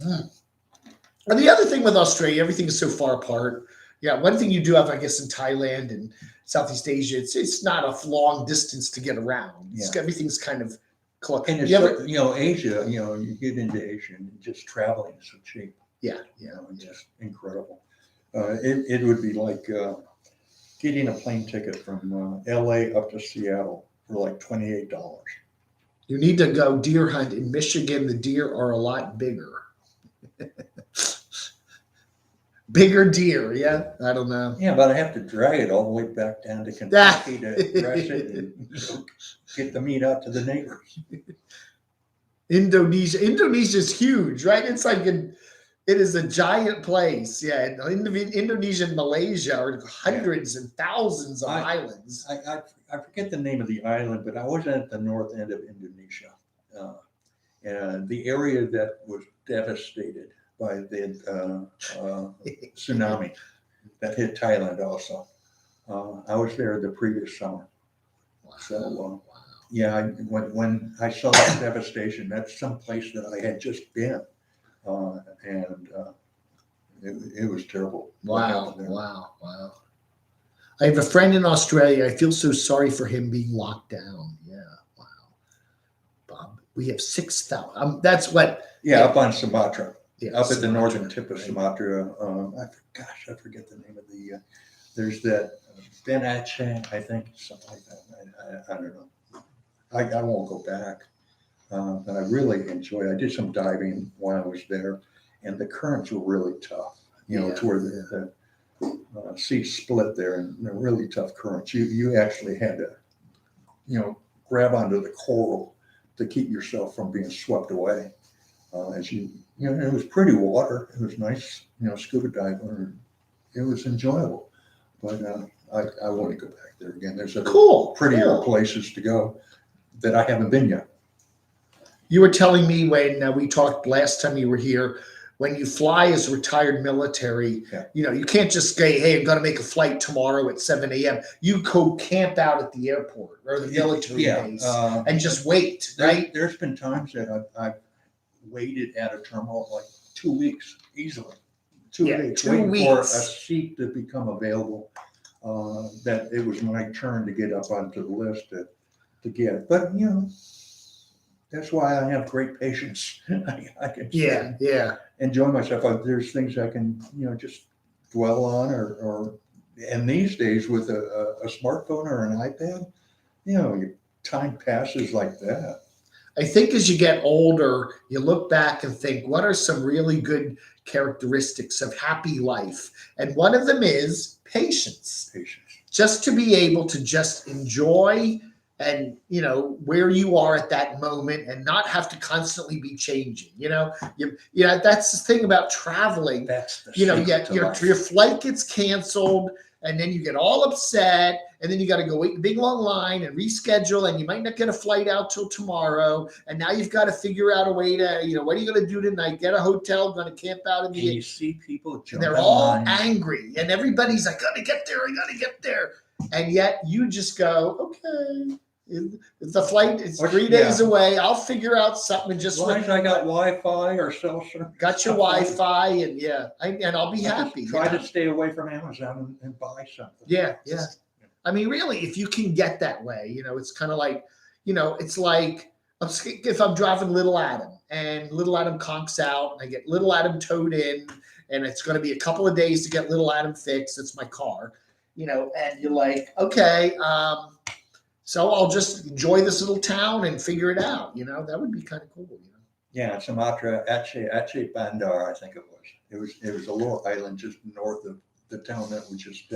A: And the other thing with Australia, everything is so far apart. Yeah, one thing you do have, I guess, in Thailand and Southeast Asia, it's not a long distance to get around. Everything's kind of close.
B: And it's Asia. You get into Asia and just traveling is so cheap. It's just incredible. It would be like getting a plane ticket from LA up to Seattle for like $28.
A: You need to go deer hunt in Michigan. The deer are a lot bigger. Bigger deer, yeah. I don't know.
B: Yeah, but I have to drag it all the way back down to Kentucky to dress it and get the meat out to the neighbors.
A: Indonesia's huge, right? It's like it is a giant place. Yeah, Indonesia and Malaysia are hundreds and thousands of islands.
B: I forget the name of the island, but I was at the north end of Indonesia, and the area that was devastated by the tsunami that hit Thailand also. I was there the previous summer.
A: Wow.
B: So, when I saw that devastation, that's some place that I had just been. And it was terrible.
A: Wow. I have a friend in Australia. I feel so sorry for him being locked down. Yeah, wow. Bob, we have 6,000. That's what.
B: Up on Sumatra.
A: Yeah,
B: up at the northern tip of Sumatra. I forget the name of the. There's that Ben Aceh, I think, something like that. I don't know. I won't go back, but I really enjoyed. I did some diving while I was there, and the currents were really tough. To where the sea split there, and they're really tough currents. You actually had to, grab onto the coral to keep yourself from being swept away. As it was pretty water. It was nice, scuba diving. It was enjoyable, but I want to go back there again. There's prettier places to go that I haven't been yet.
A: You were telling me when we talked last time you were here, when you fly as retired military, you can't just say, hey, I'm going to make a flight tomorrow at 7 a.m. You go camp out at the airport or the military base and just wait, right?
B: There's been times that I've waited at a terminal like 2 weeks easily. 2 weeks waiting for a seat to become available. That it was my turn to get up onto the list to get. But that's why I have great patience. I can enjoy myself. There's things I can just dwell on or and these days with a smartphone or an iPad, your time passes like that.
A: I think as you get older, you look back and think, what are some really good characteristics of happy life? And one of them is patience. Just to be able to just enjoy and, where you are at that moment and not have to constantly be changing, that's the thing about traveling.
B: That's the
A: your flight gets canceled and then you get all upset and then you got to go wait in a big long line and reschedule and you might not get a flight out till tomorrow. And now you've got to figure out a way to, what are you going to do tonight? Get a hotel, going to camp out in the.
B: And you see people jump.
A: They're all angry and everybody's like, I got to get there. And yet you just go, okay. The flight is 3 days away. I'll figure out something. And just
B: as long as I got Wi-Fi or cell service.
A: Got your Wi-Fi and and I'll be happy.
B: Try to stay away from Amazon and buy something.
A: Yeah. I mean, really, if you can get that way, it's kind of like, it's like if I'm driving Little Adam and Little Adam conks out and I get Little Adam towed in and it's going to be a couple of days to get Little Adam fixed. It's my car, and you're like, okay, so I'll just enjoy this little town and figure it out. That would be kind of cool.
B: Yeah, Sumatra, Aceh Bandar, I think it was. It was a little island just north of the town that was just.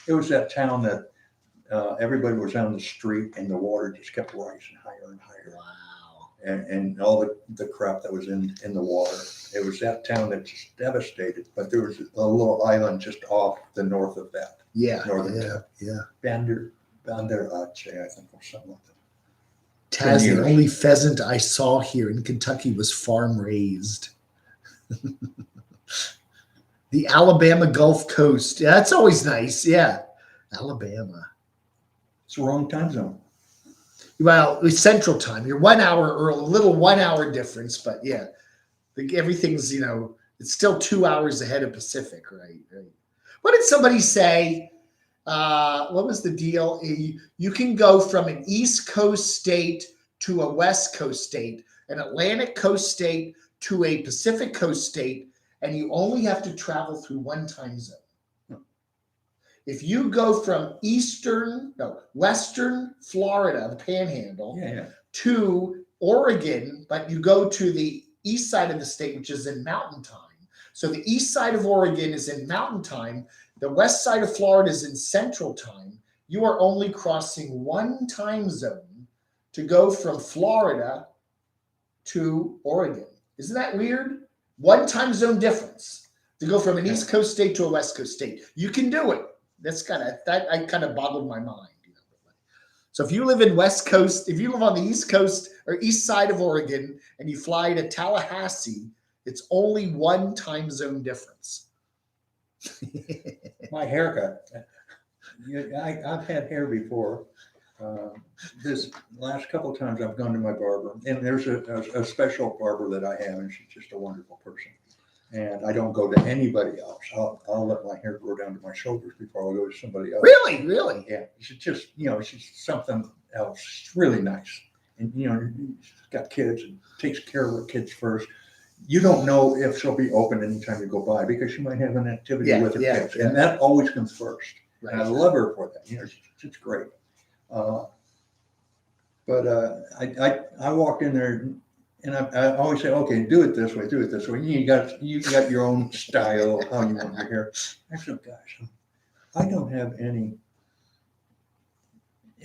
B: It was that town that everybody was on the street and the water just kept rising higher and higher.
A: Wow.
B: And all the crap that was in the water. It was that town that just devastated. But there was a little island just off the north of that.
A: Yeah.
B: Northern town. Bandar Aceh, I think, or something like that.
A: Taz, the
B: years.
A: only pheasant I saw here in Kentucky was farm raised. The Alabama Gulf Coast. Yeah, that's always nice. Yeah. Alabama.
B: It's the wrong time zone.
A: Well, it's Central Time. You're 1 hour early, a little 1 hour difference, but yeah, everything's, it's still 2 hours ahead of Pacific, right? What did somebody say? What was the deal? You can go from an East Coast state to a West Coast state, an Atlantic Coast state to a Pacific Coast state, and you only have to travel through one time zone. If you go from Western Florida, the Panhandle, to Oregon, but you go to the east side of the state, which is in Mountain Time. So the east side of Oregon is in Mountain Time. The west side of Florida is in Central Time. You are only crossing one time zone to go from Florida to Oregon. Isn't that weird? One time zone difference to go from an East Coast state to a West Coast state. You can do it. I kind of boggled my mind. So if you live in West Coast, if you live on the East Coast or east side of Oregon and you fly to Tallahassee, it's only one time zone difference.
B: My haircut. I've had hair before. This last couple of times I've gone to my barber, and there's a special barber that I have, and she's just a wonderful person. And I don't go to anybody else. I'll let my hair grow down to my shoulders before I'll go to somebody else.
A: Really?
B: Yeah. She's just, she's something else. She's really nice. And, she's got kids and takes care of her kids first. You don't know if she'll be open anytime you go by because she might have an activity with her kids. And that always comes first. Right. And I love her for that. She's great. But I walked in there and I always say, okay, do it this way. You got your own style, how you want your hair. I said, gosh, I don't have any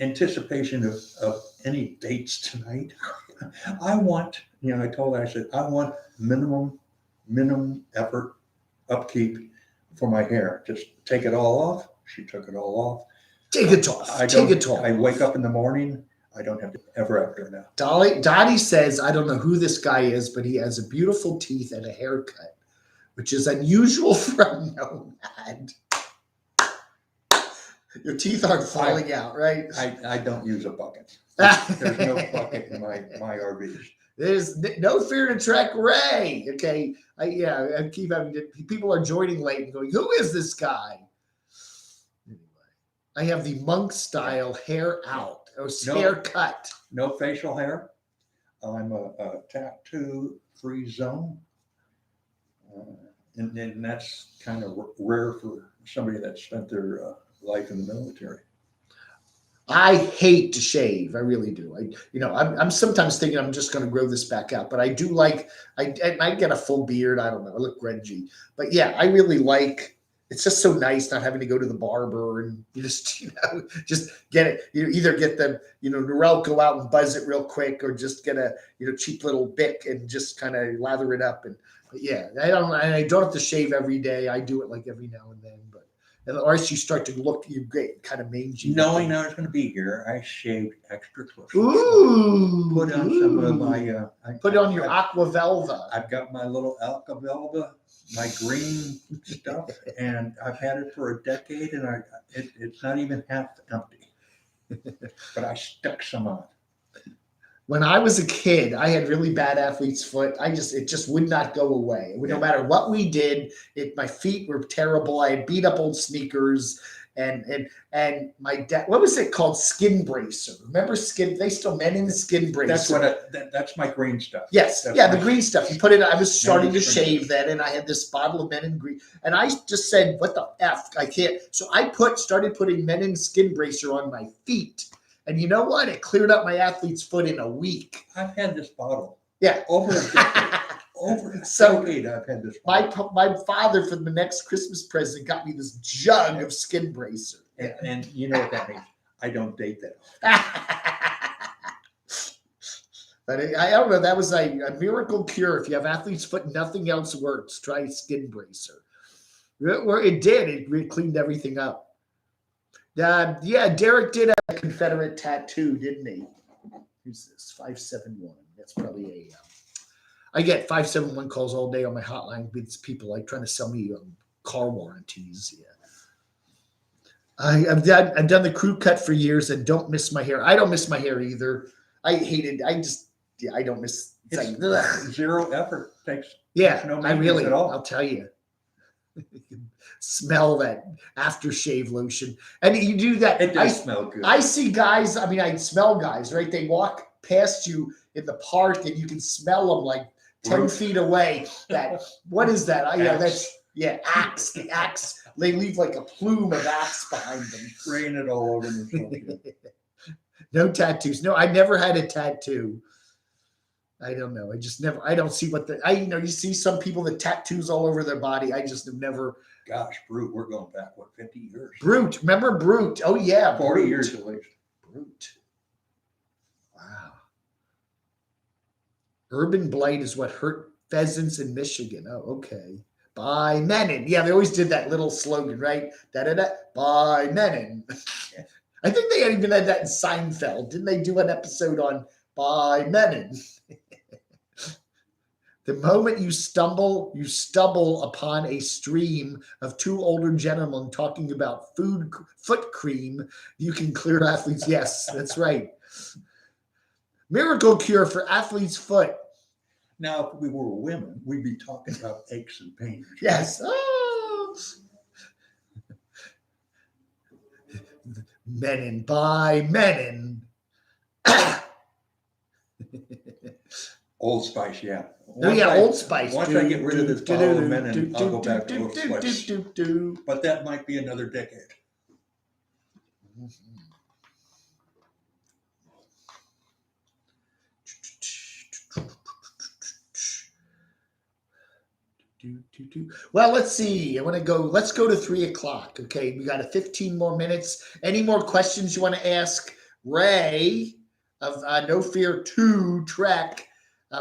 B: anticipation of any dates tonight. I want, I told her, I said, I want minimum effort, upkeep for my hair. Just take it all off. She took it all off.
A: Take it off.
B: I wake up in the morning. I don't have to ever after now.
A: Dottie says, I don't know who this guy is, but he has a beautiful teeth and a haircut, which is unusual for a nomad. Your teeth aren't falling out, right?
B: I don't use a bucket. There's no bucket in my RVs.
A: There's no fear to track Ray. Okay. I keep having people are joining late and going, who is this guy? Anyway, I have the monk style hair out. Haircut.
B: No facial hair. I'm a tattoo-free zone. And that's kind of rare for somebody that spent their life in the military.
A: I hate to shave. I really do. I'm sometimes thinking I'm just going to grow this back out, but I do like, I get a full beard. I don't know. I look grungy, but yeah, I really like, it's just so nice not having to go to the barber and you just get it. You either get the, Norel go out and buzz it real quick or just get a, cheap little Bic and just kind of lather it up. But yeah, I don't have to shave every day. I do it like every now and then, or else you start to look, you get kind of mangy.
B: Knowing I was going to be here, I shaved extra close.
A: Ooh.
B: Put on some of my.
A: Put on your Aqua Velva.
B: I've got my little Aqua Velva, my green stuff, and I've had it for a decade, and it's not even half empty. But I stuck some on.
A: When I was a kid, I had really bad athlete's foot. It just would not go away. No matter what we did, my feet were terrible. I had beat up old sneakers and my dad, what was it called? Skin bracer. Remember skin? They still men in the skin bracer.
B: That's my green stuff.
A: Yes. The green stuff. You put it, I was starting to shave then and I had this bottle of Men in Green and I just said, what the F? I can't. So I started putting Men in Skin Bracer on my feet. And you know what? It cleared up my athlete's foot in a week.
B: I've had this bottle.
A: Yeah.
B: Over a decade. I've had this bottle.
A: My father, for the next Christmas present, got me this jug of Skin Bracer.
B: And you know what that means. I don't date that.
A: But I don't know. That was a miracle cure. If you have athlete's foot and nothing else works, try Skin Bracer. It did. It cleaned everything up. Yeah, Derek did a Confederate tattoo, didn't he? Who's this? 571. That's probably a. I get 571 calls all day on my hotline. It's people like trying to sell me car warranties. Yeah. I've done the crew cut for years and don't miss my hair. I don't miss my hair either. I hate it. I don't miss. It's like,
B: zero effort. Takes
A: I
B: no maintenance
A: really.
B: at all.
A: I'll tell you. You can smell that aftershave lotion, and you do that.
B: It does smell good.
A: I see guys. I mean, I smell guys. Right? They walk past you in the park, and you can smell them like 10 feet away. That what is that? Yeah, that's axe. The axe. They leave like a plume of axe behind them.
B: Spraying it all over themselves.
A: No tattoos. No, I never had a tattoo. I don't know. I just never. I don't see what you see some people that tattoos all over their body. I just have never.
B: Gosh, Brute. We're going back 50 years.
A: Brute. Remember Brute? Oh yeah,
B: 40
A: Brute.
B: years at least.
A: Brute. Wow. Urban blight is what hurt pheasants in Michigan. Oh, okay. By Menon. Yeah, they always did that little slogan, right? Da-da-da. By Menon. I think they even had that in Seinfeld. Didn't they do an episode on By Menon? The moment you stumble upon a stream of two older gentlemen talking about foot cream, you can clear athletes. Yes, that's right. Miracle cure for athlete's foot.
B: Now, if we were women, we'd be talking about aches and pains.
A: Yes. Oh. Menon by Menon.
B: Old Spice, yeah.
A: Old Spice.
B: Once I get rid of this bottle of Menon, I'll go back to Old Spice. But that might be another decade.
A: Well, let's see. Let's go to 3:00. Okay, we got 15 more minutes. Any more questions you want to ask Ray of No Fear 2 Trek?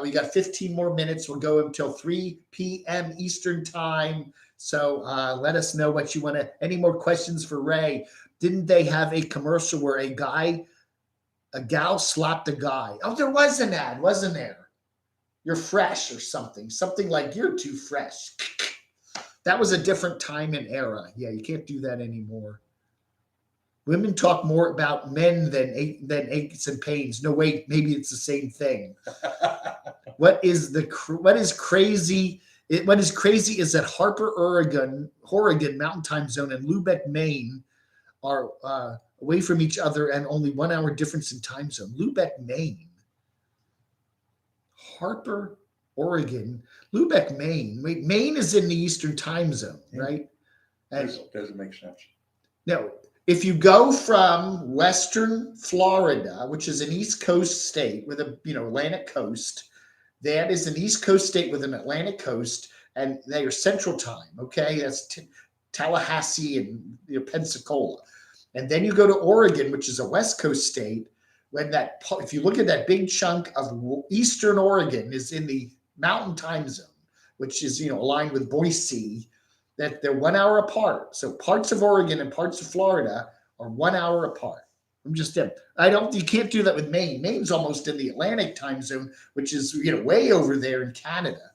A: We got 15 more minutes. We'll go until 3 p.m. Eastern time. So let us know what you want to. Any more questions for Ray? Didn't they have a commercial where a gal slapped a guy? Oh, there was an ad, wasn't there? You're fresh or something like you're too fresh. That was a different time and era. Yeah, you can't do that anymore. Women talk more about men than aches and pains. No, wait, maybe it's the same thing. What is crazy? What is crazy is that Harper, Oregon, Mountain Time Zone, and Lubeck, Maine, are away from each other and only 1 hour difference in time zone. Lubeck, Maine. Harper, Oregon, Lubeck, Maine. Wait, Maine is in the Eastern time zone, right?
B: Doesn't make sense.
A: No. If you go from Western Florida, which is an East Coast state with a Atlantic coast, that is an East Coast state with an Atlantic coast, and they are Central Time. Okay, that's Tallahassee and Pensacola, and then you go to Oregon, which is a West Coast state. If you look at that big chunk of Eastern Oregon is in the Mountain Time Zone, which is aligned with Boise. That they're 1 hour apart. So parts of Oregon and parts of Florida are 1 hour apart. You can't do that with Maine. Maine's almost in the Atlantic time zone, which is, way over there in Canada.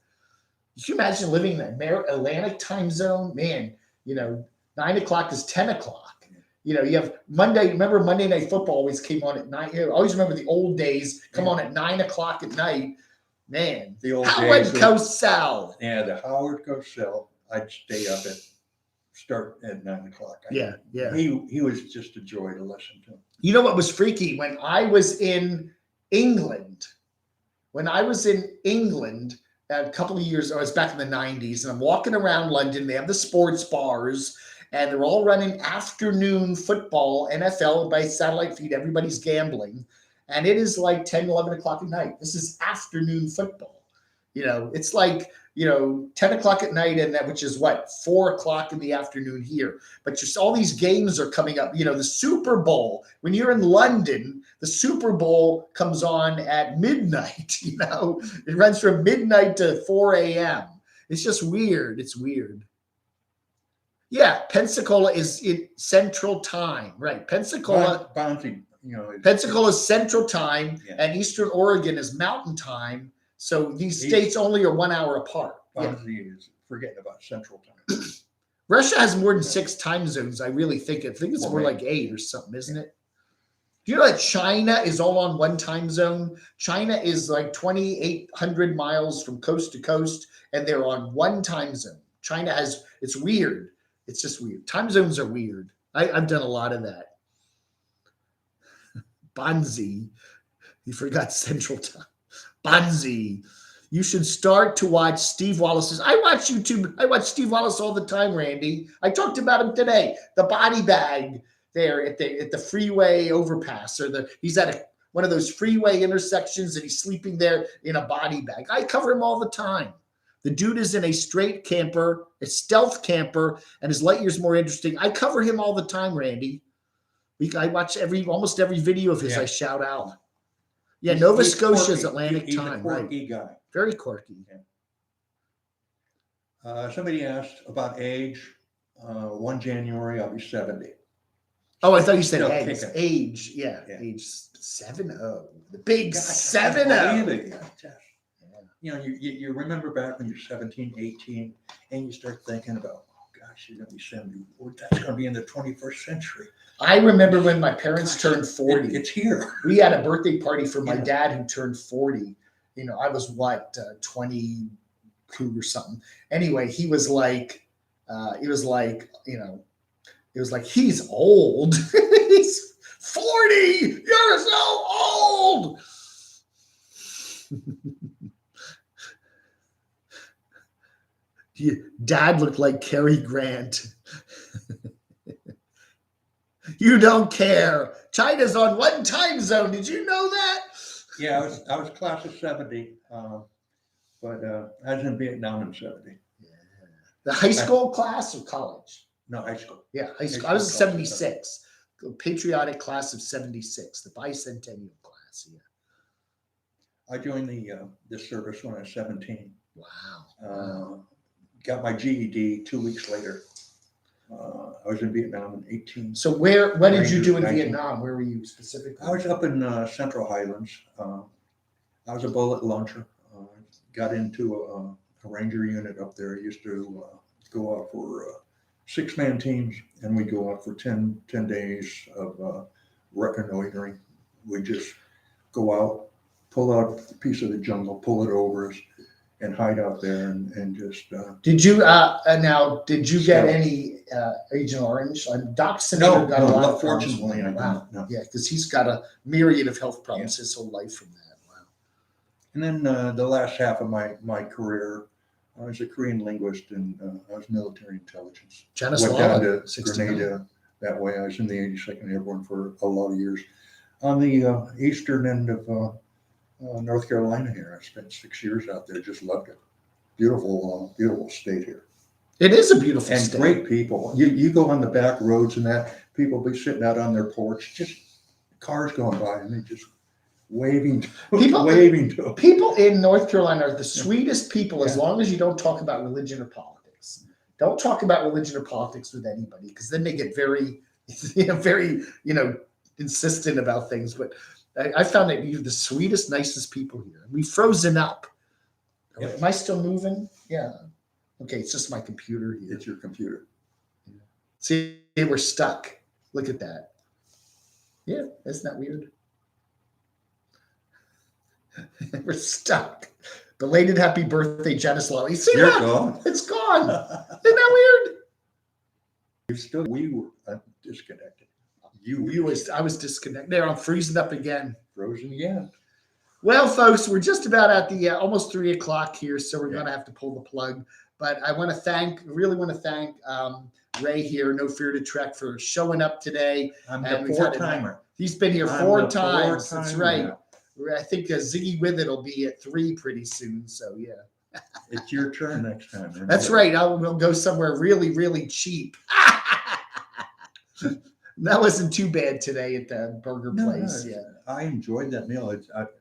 A: Can you imagine living in the Atlantic time zone? Man, 9 o'clock is 10 o'clock. You have Monday. Remember Monday Night Football always came on at 9. I always remember the old days come on at 9 o'clock at night. Man,
B: the old
A: Howard Cosell.
B: Yeah, the Howard Cosell. I'd stay up start at 9 o'clock.
A: Yeah.
B: He was just a joy to listen to.
A: You know what was freaky? When I was in England, a couple of years, I was back in the 90s, and I'm walking around London. They have the sports bars, and they're all running afternoon football, NFL by satellite feed. Everybody's gambling. And it is like 10, 11 o'clock at night. This is afternoon football. It's like, 10 o'clock at night, and which is 4 o'clock in the afternoon here. But just all these games are coming up. The Super Bowl, when you're in London, the Super Bowl comes on at midnight. It runs from midnight to 4 a.m. It's just weird. It's weird. Yeah, Pensacola is in Central Time, right? Pensacola.
B: Bounty
A: Pensacola is Central Time,
B: Yeah.
A: and Eastern Oregon is Mountain Time. So these states only are 1 hour apart. Yeah.
B: is forgetting about Central Time.
A: Russia has more than 6 time zones. I really think. I think it's
B: Well,
A: more
B: maybe.
A: like 8 or something, isn't it? Do you know that China is all on one time zone? China is like 2,800 miles from coast to coast, and they're on one time zone. China has, it's weird. It's just weird. Time zones are weird. I've done a lot of that. Bonzi. You forgot Central Time. Bonzi. You should start to watch Steve Wallace's. I watch YouTube. I watch Steve Wallace all the time, Randy. I talked about him today. The body bag there at the freeway overpass, or he's at one of those freeway intersections and he's sleeping there in a body bag. I cover him all the time. The dude is in a straight camper, a stealth camper, and his light years more interesting. I cover him all the time, Randy. I watch almost every video of his.
B: Yeah.
A: I shout out. Yeah, Nova Scotia's Atlantic
B: he's
A: Time,
B: a quirky guy.
A: Very quirky.
B: Somebody asked about age. 1 January, I'll be 70.
A: Oh, I thought you said
B: Still
A: eggs.
B: kicking.
A: Age, yeah,
B: Yeah.
A: age 70. The big
B: Gosh, I
A: 70.
B: can't believe it. You remember back when you're 17, 18, and you start thinking about, oh gosh, you're going to be 70. Well, that's going to be in the 21st century.
A: I remember when my parents
B: Gosh,
A: turned 40.
B: It's here.
A: We had a birthday party for my
B: Yeah.
A: dad who turned 40. I was 22 or something. Anyway, he was like, it was like he's old. He's 40. You're so old. Dad looked like Cary Grant. You don't care. China's on one time zone. Did you know that?
B: Yeah, I was class of 70, but I was in Vietnam in 70.
A: Yeah. The high school class or college?
B: No, high school.
A: Yeah, high school.
B: High
A: I was
B: school
A: 76. Patriotic class of 76, the bicentennial class. Yeah.
B: I joined the service when I was 17.
A: Wow.
B: Got my GED 2 weeks later. I was in Vietnam in 18.
A: So what did you do in
B: 19.
A: Vietnam? Where were you specifically?
B: I was up in Central Highlands. I was a bullet launcher. Got into a Ranger unit up there. I used to go out for 6-man teams, and we'd go out for 10 days of reconnoitering. We'd just go out, pull out a piece of the jungle, pull it over us, and hide out there and just.
A: Did you get
B: Scout.
A: any Agent Orange? Doc Senator got a lot of problems.
B: Fortunately, I
A: Wow.
B: didn't. No.
A: Yeah, because he's got a myriad of health problems his whole life from that. Wow.
B: And then the last half of my career, I was a Korean linguist and I was military intelligence. Went down to
A: 69.
B: Grenada that way. I was in the 82nd Airborne for a lot of years. On the eastern end of North Carolina here, I spent 6 years out there. Just loved it. Beautiful, beautiful state here.
A: It is a beautiful
B: And
A: state.
B: great people. You go on the back roads and that, people be sitting out on their porch, just cars going by and they just waving to
A: People in North Carolina are the sweetest people as
B: Yeah.
A: long as you don't talk about religion or politics. Don't talk about religion or politics with anybody because then they get very, very, insistent about things. But I found that you're the sweetest, nicest people here. We've frozen up.
B: Yeah.
A: Am I still moving? Yeah. Okay, it's just my computer here.
B: It's your computer.
A: See, we're stuck. Look at that. Yeah, isn't that weird? We're stuck. Belated happy birthday, Janice Lawley. See
B: You're
A: that?
B: gone.
A: It's gone. Isn't that weird?
B: We were disconnected.
A: I was disconnected. There, I'm freezing up again.
B: Frozen again.
A: Well, folks, we're just about at the almost 3 o'clock here, so we're
B: Yeah.
A: going to have to pull the plug. But I really want to thank Ray here, No Fear to Trek, for showing up today.
B: I'm
A: And
B: the
A: we've had
B: four-timer.
A: He's been here
B: I'm
A: 4
B: the
A: times. That's
B: four-timer
A: right.
B: now.
A: I think Ziggy With It will be at 3 pretty soon. So, yeah.
B: It's your turn next time. remember?
A: That's right. We'll go somewhere really, really cheap. That wasn't too bad today at the burger
B: No,
A: place.
B: no,
A: Yeah.
B: I enjoyed that meal.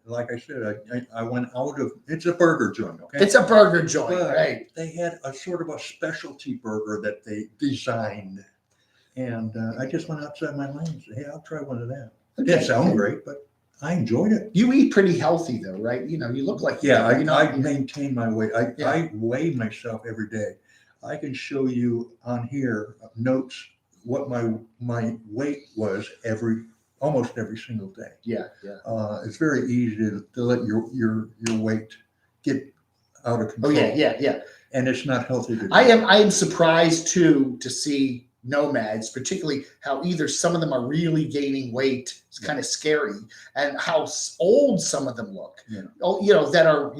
B: Like I said, I went out of, it's a burger joint, okay?
A: It's a burger joint,
B: But
A: right?
B: They had a sort of a specialty burger that they designed. And I just went outside my lane and said, hey, I'll try one of that. It didn't sound great, but I enjoyed it.
A: You eat pretty healthy though, right? You know, you look like
B: I maintain my weight.
A: Yeah.
B: I weigh myself every day. I can show you on here notes what my weight was almost every single day.
A: Yeah.
B: It's very easy to let your weight get out of
A: Oh
B: control.
A: yeah.
B: And it's not healthy to do.
A: I am surprised too to see nomads, particularly how either some of them are really gaining weight. It's kind of scary, and how old some of them look.
B: Yeah.
A: Oh, that are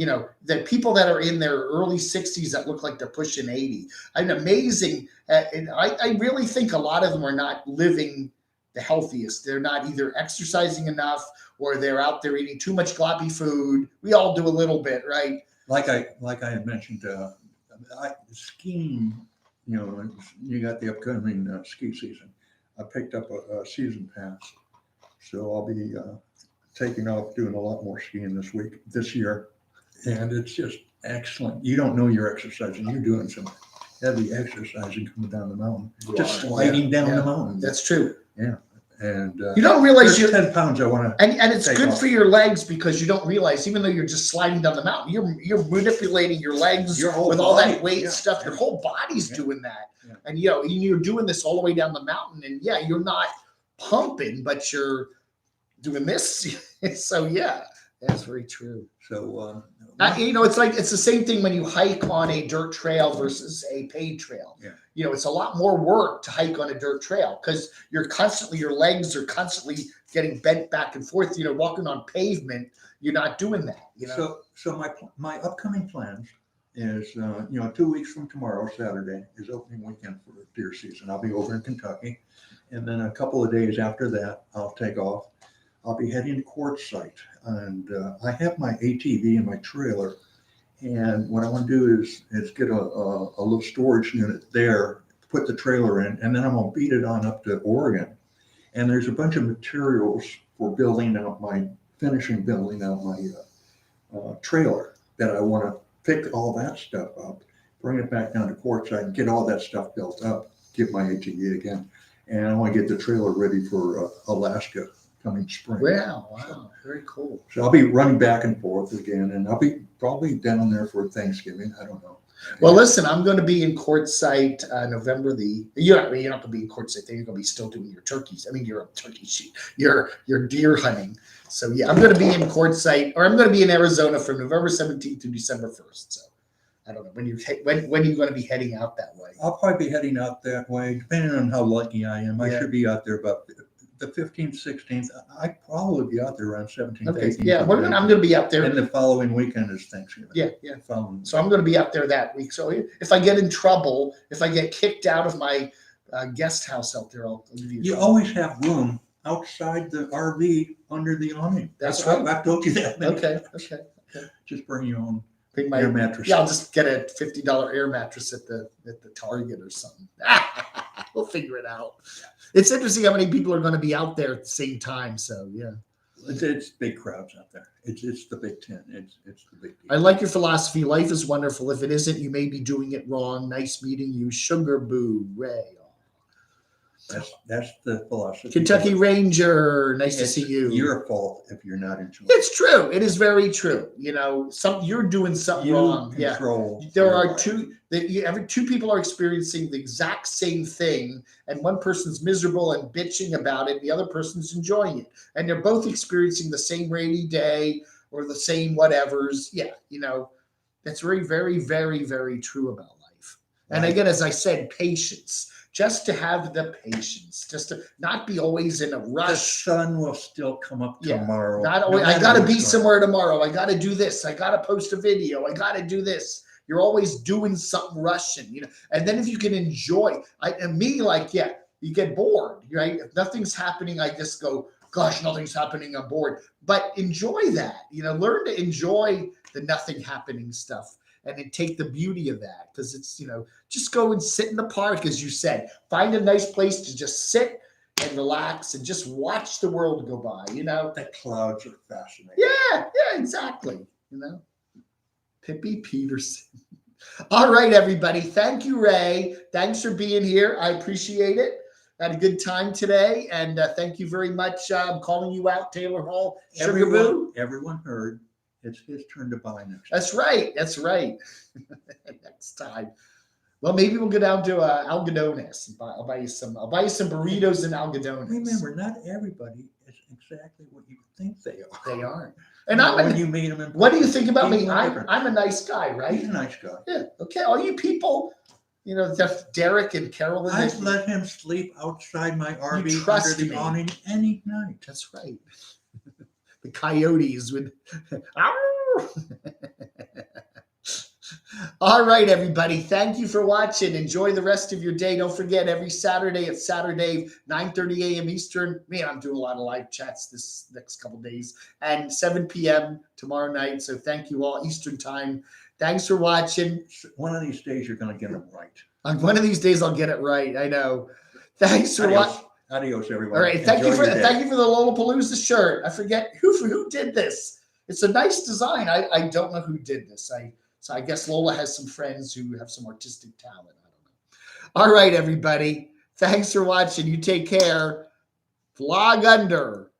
A: the people that are in their early 60s that look like they're pushing 80. I'm amazing, and I really think a lot of them are not living the healthiest. They're not either exercising enough or they're out there eating too much gloppy food. We all do a little bit, right?
B: Like I had mentioned, skiing. You got the upcoming ski season. I picked up a season pass, so I'll be taking off doing a lot more skiing this year, and it's just excellent. You don't know you're exercising; you're doing some heavy exercising coming down the mountain, just sliding down the mountain.
A: That's true.
B: Yeah, and
A: you don't realize
B: you're 10 pounds. I want to,
A: and it's good for your legs because you don't realize, even though you're just sliding down the mountain, you're manipulating your legs with all that weight stuff. Your whole body's doing that, and you're doing this all the way down the mountain, and you're not pumping, but you're doing this. So that's very true.
B: So
A: it's the same thing when you hike on a dirt trail versus a paved trail. It's a lot more work to hike on a dirt trail because your legs are constantly getting bent back and forth. Walking on pavement, you're not doing that.
B: So my upcoming plans is 2 weeks from tomorrow, Saturday, is opening weekend for deer season. I'll be over in Kentucky, and then a couple of days after that, I'll take off. I'll be heading to Quartzsite, and I have my ATV in my trailer. And what I want to do is get a little storage unit there, put the trailer in, and then I'm going to beat it on up to Oregon. And there's a bunch of materials for building out my trailer that I want to pick all that stuff up, bring it back down to Quartzsite, and get all that stuff built up, get my ATV again. And I want to get the trailer ready for Alaska coming spring.
A: Wow, very cool.
B: So I'll be running back and forth again, and I'll be probably down there for Thanksgiving. I don't know.
A: Well, listen, I'm going to be in Quartzsite November you're not going to be in Quartzsite. Then you're going to be still doing your turkeys. I mean, you're a turkey sheep. You're deer hunting. So I'm going to be in Quartzsite, or I'm going to be in Arizona from November 17th to December 1st. So I don't know when are you going to be heading out that way?
B: I'll probably be heading out that way, depending on how lucky I am. I should be out there about the 15th, 16th. I'd probably be out there around 17th,
A: Okay.
B: 18th.
A: Yeah, I'm going to be out there.
B: And the following weekend is Thanksgiving.
A: Yeah.
B: So
A: I'm going to be out there that week. So if I get in trouble, if I get kicked out of my guest house out there, I'll give you.
B: You always have room outside the RV under the awning.
A: That's right.
B: I've told you that.
A: Okay.
B: Just bring your own
A: Bring
B: air mattress.
A: Yeah, I'll just get a $50 air mattress at the Target or something. We'll figure it out. It's interesting how many people are going to be out there at the same time. So
B: It's big crowds out there. It's the Big Ten. It's the big deal.
A: I like your philosophy. Life is wonderful. If it isn't, you may be doing it wrong. Nice meeting you, Sugar Boo Ray.
B: That's the philosophy.
A: Kentucky Ranger. Nice to see you.
B: Your fault if you're not enjoying it.
A: It's true. It is very true. You're doing something wrong.
B: Control
A: There are two people are experiencing the exact same thing, and one person's miserable and bitching about it, the other person's enjoying it, and they're both experiencing the same rainy day or the same whatevers. That's very, very, very, very true about life. And again, as I said, patience. Just to have the patience, just to not be always in a rush.
B: The sun will still come up tomorrow.
A: Not always, I got to be somewhere tomorrow. I got to do this. I got to post a video. I got to do this. You're always doing something rushing, And then if you can enjoy, you get bored, right? If nothing's happening, I just go, gosh, nothing's happening. I'm bored. But enjoy that. Learn to enjoy the nothing happening stuff. And then take the beauty of that, because it's, just go and sit in the park, as you said. Find a nice place to just sit and relax and just watch the world go by,
B: The clouds are fascinating.
A: Yeah, exactly. Pippi Peterson. All right, everybody. Thank you, Ray. Thanks for being here. I appreciate it. Had a good time today, and thank you very much. I'm calling you out, Taylor Hall. Sugar Boo.
B: Everyone heard. It's his turn to buy next.
A: That's right. That's right. Next time. Well, maybe we'll go down to Algodones. I'll buy you some burritos and Algodones.
B: Remember, not everybody is exactly what you think they are.
A: They aren't. And
B: when you meet them in
A: what do you think about me?
B: people are different.
A: I'm a nice guy, right?
B: He's a nice guy.
A: Yeah. Okay. All you people, Derek and Carolyn.
B: I'd let him sleep outside my RV
A: trust
B: under the
A: me.
B: awning any night.
A: That's right. The coyotes would. All right, everybody. Thank you for watching. Enjoy the rest of your day. Don't forget, every Saturday, it's Saturday, 9:30 a.m. Eastern. Man, I'm doing a lot of live chats this next couple days. And 7 p.m. tomorrow night. So thank you all, Eastern time. Thanks for watching.
B: One of these days, you're going to get them right.
A: On one of these days, I'll get it right. I know. Thanks for watching.
B: Adios, everyone.
A: All right. Thank you for the Lollapalooza shirt. I forget who did this. It's a nice design. I don't know who did this. So I guess Lola has some friends who have some artistic talent. I don't know. All right, everybody. Thanks for watching. You take care. Vlog under.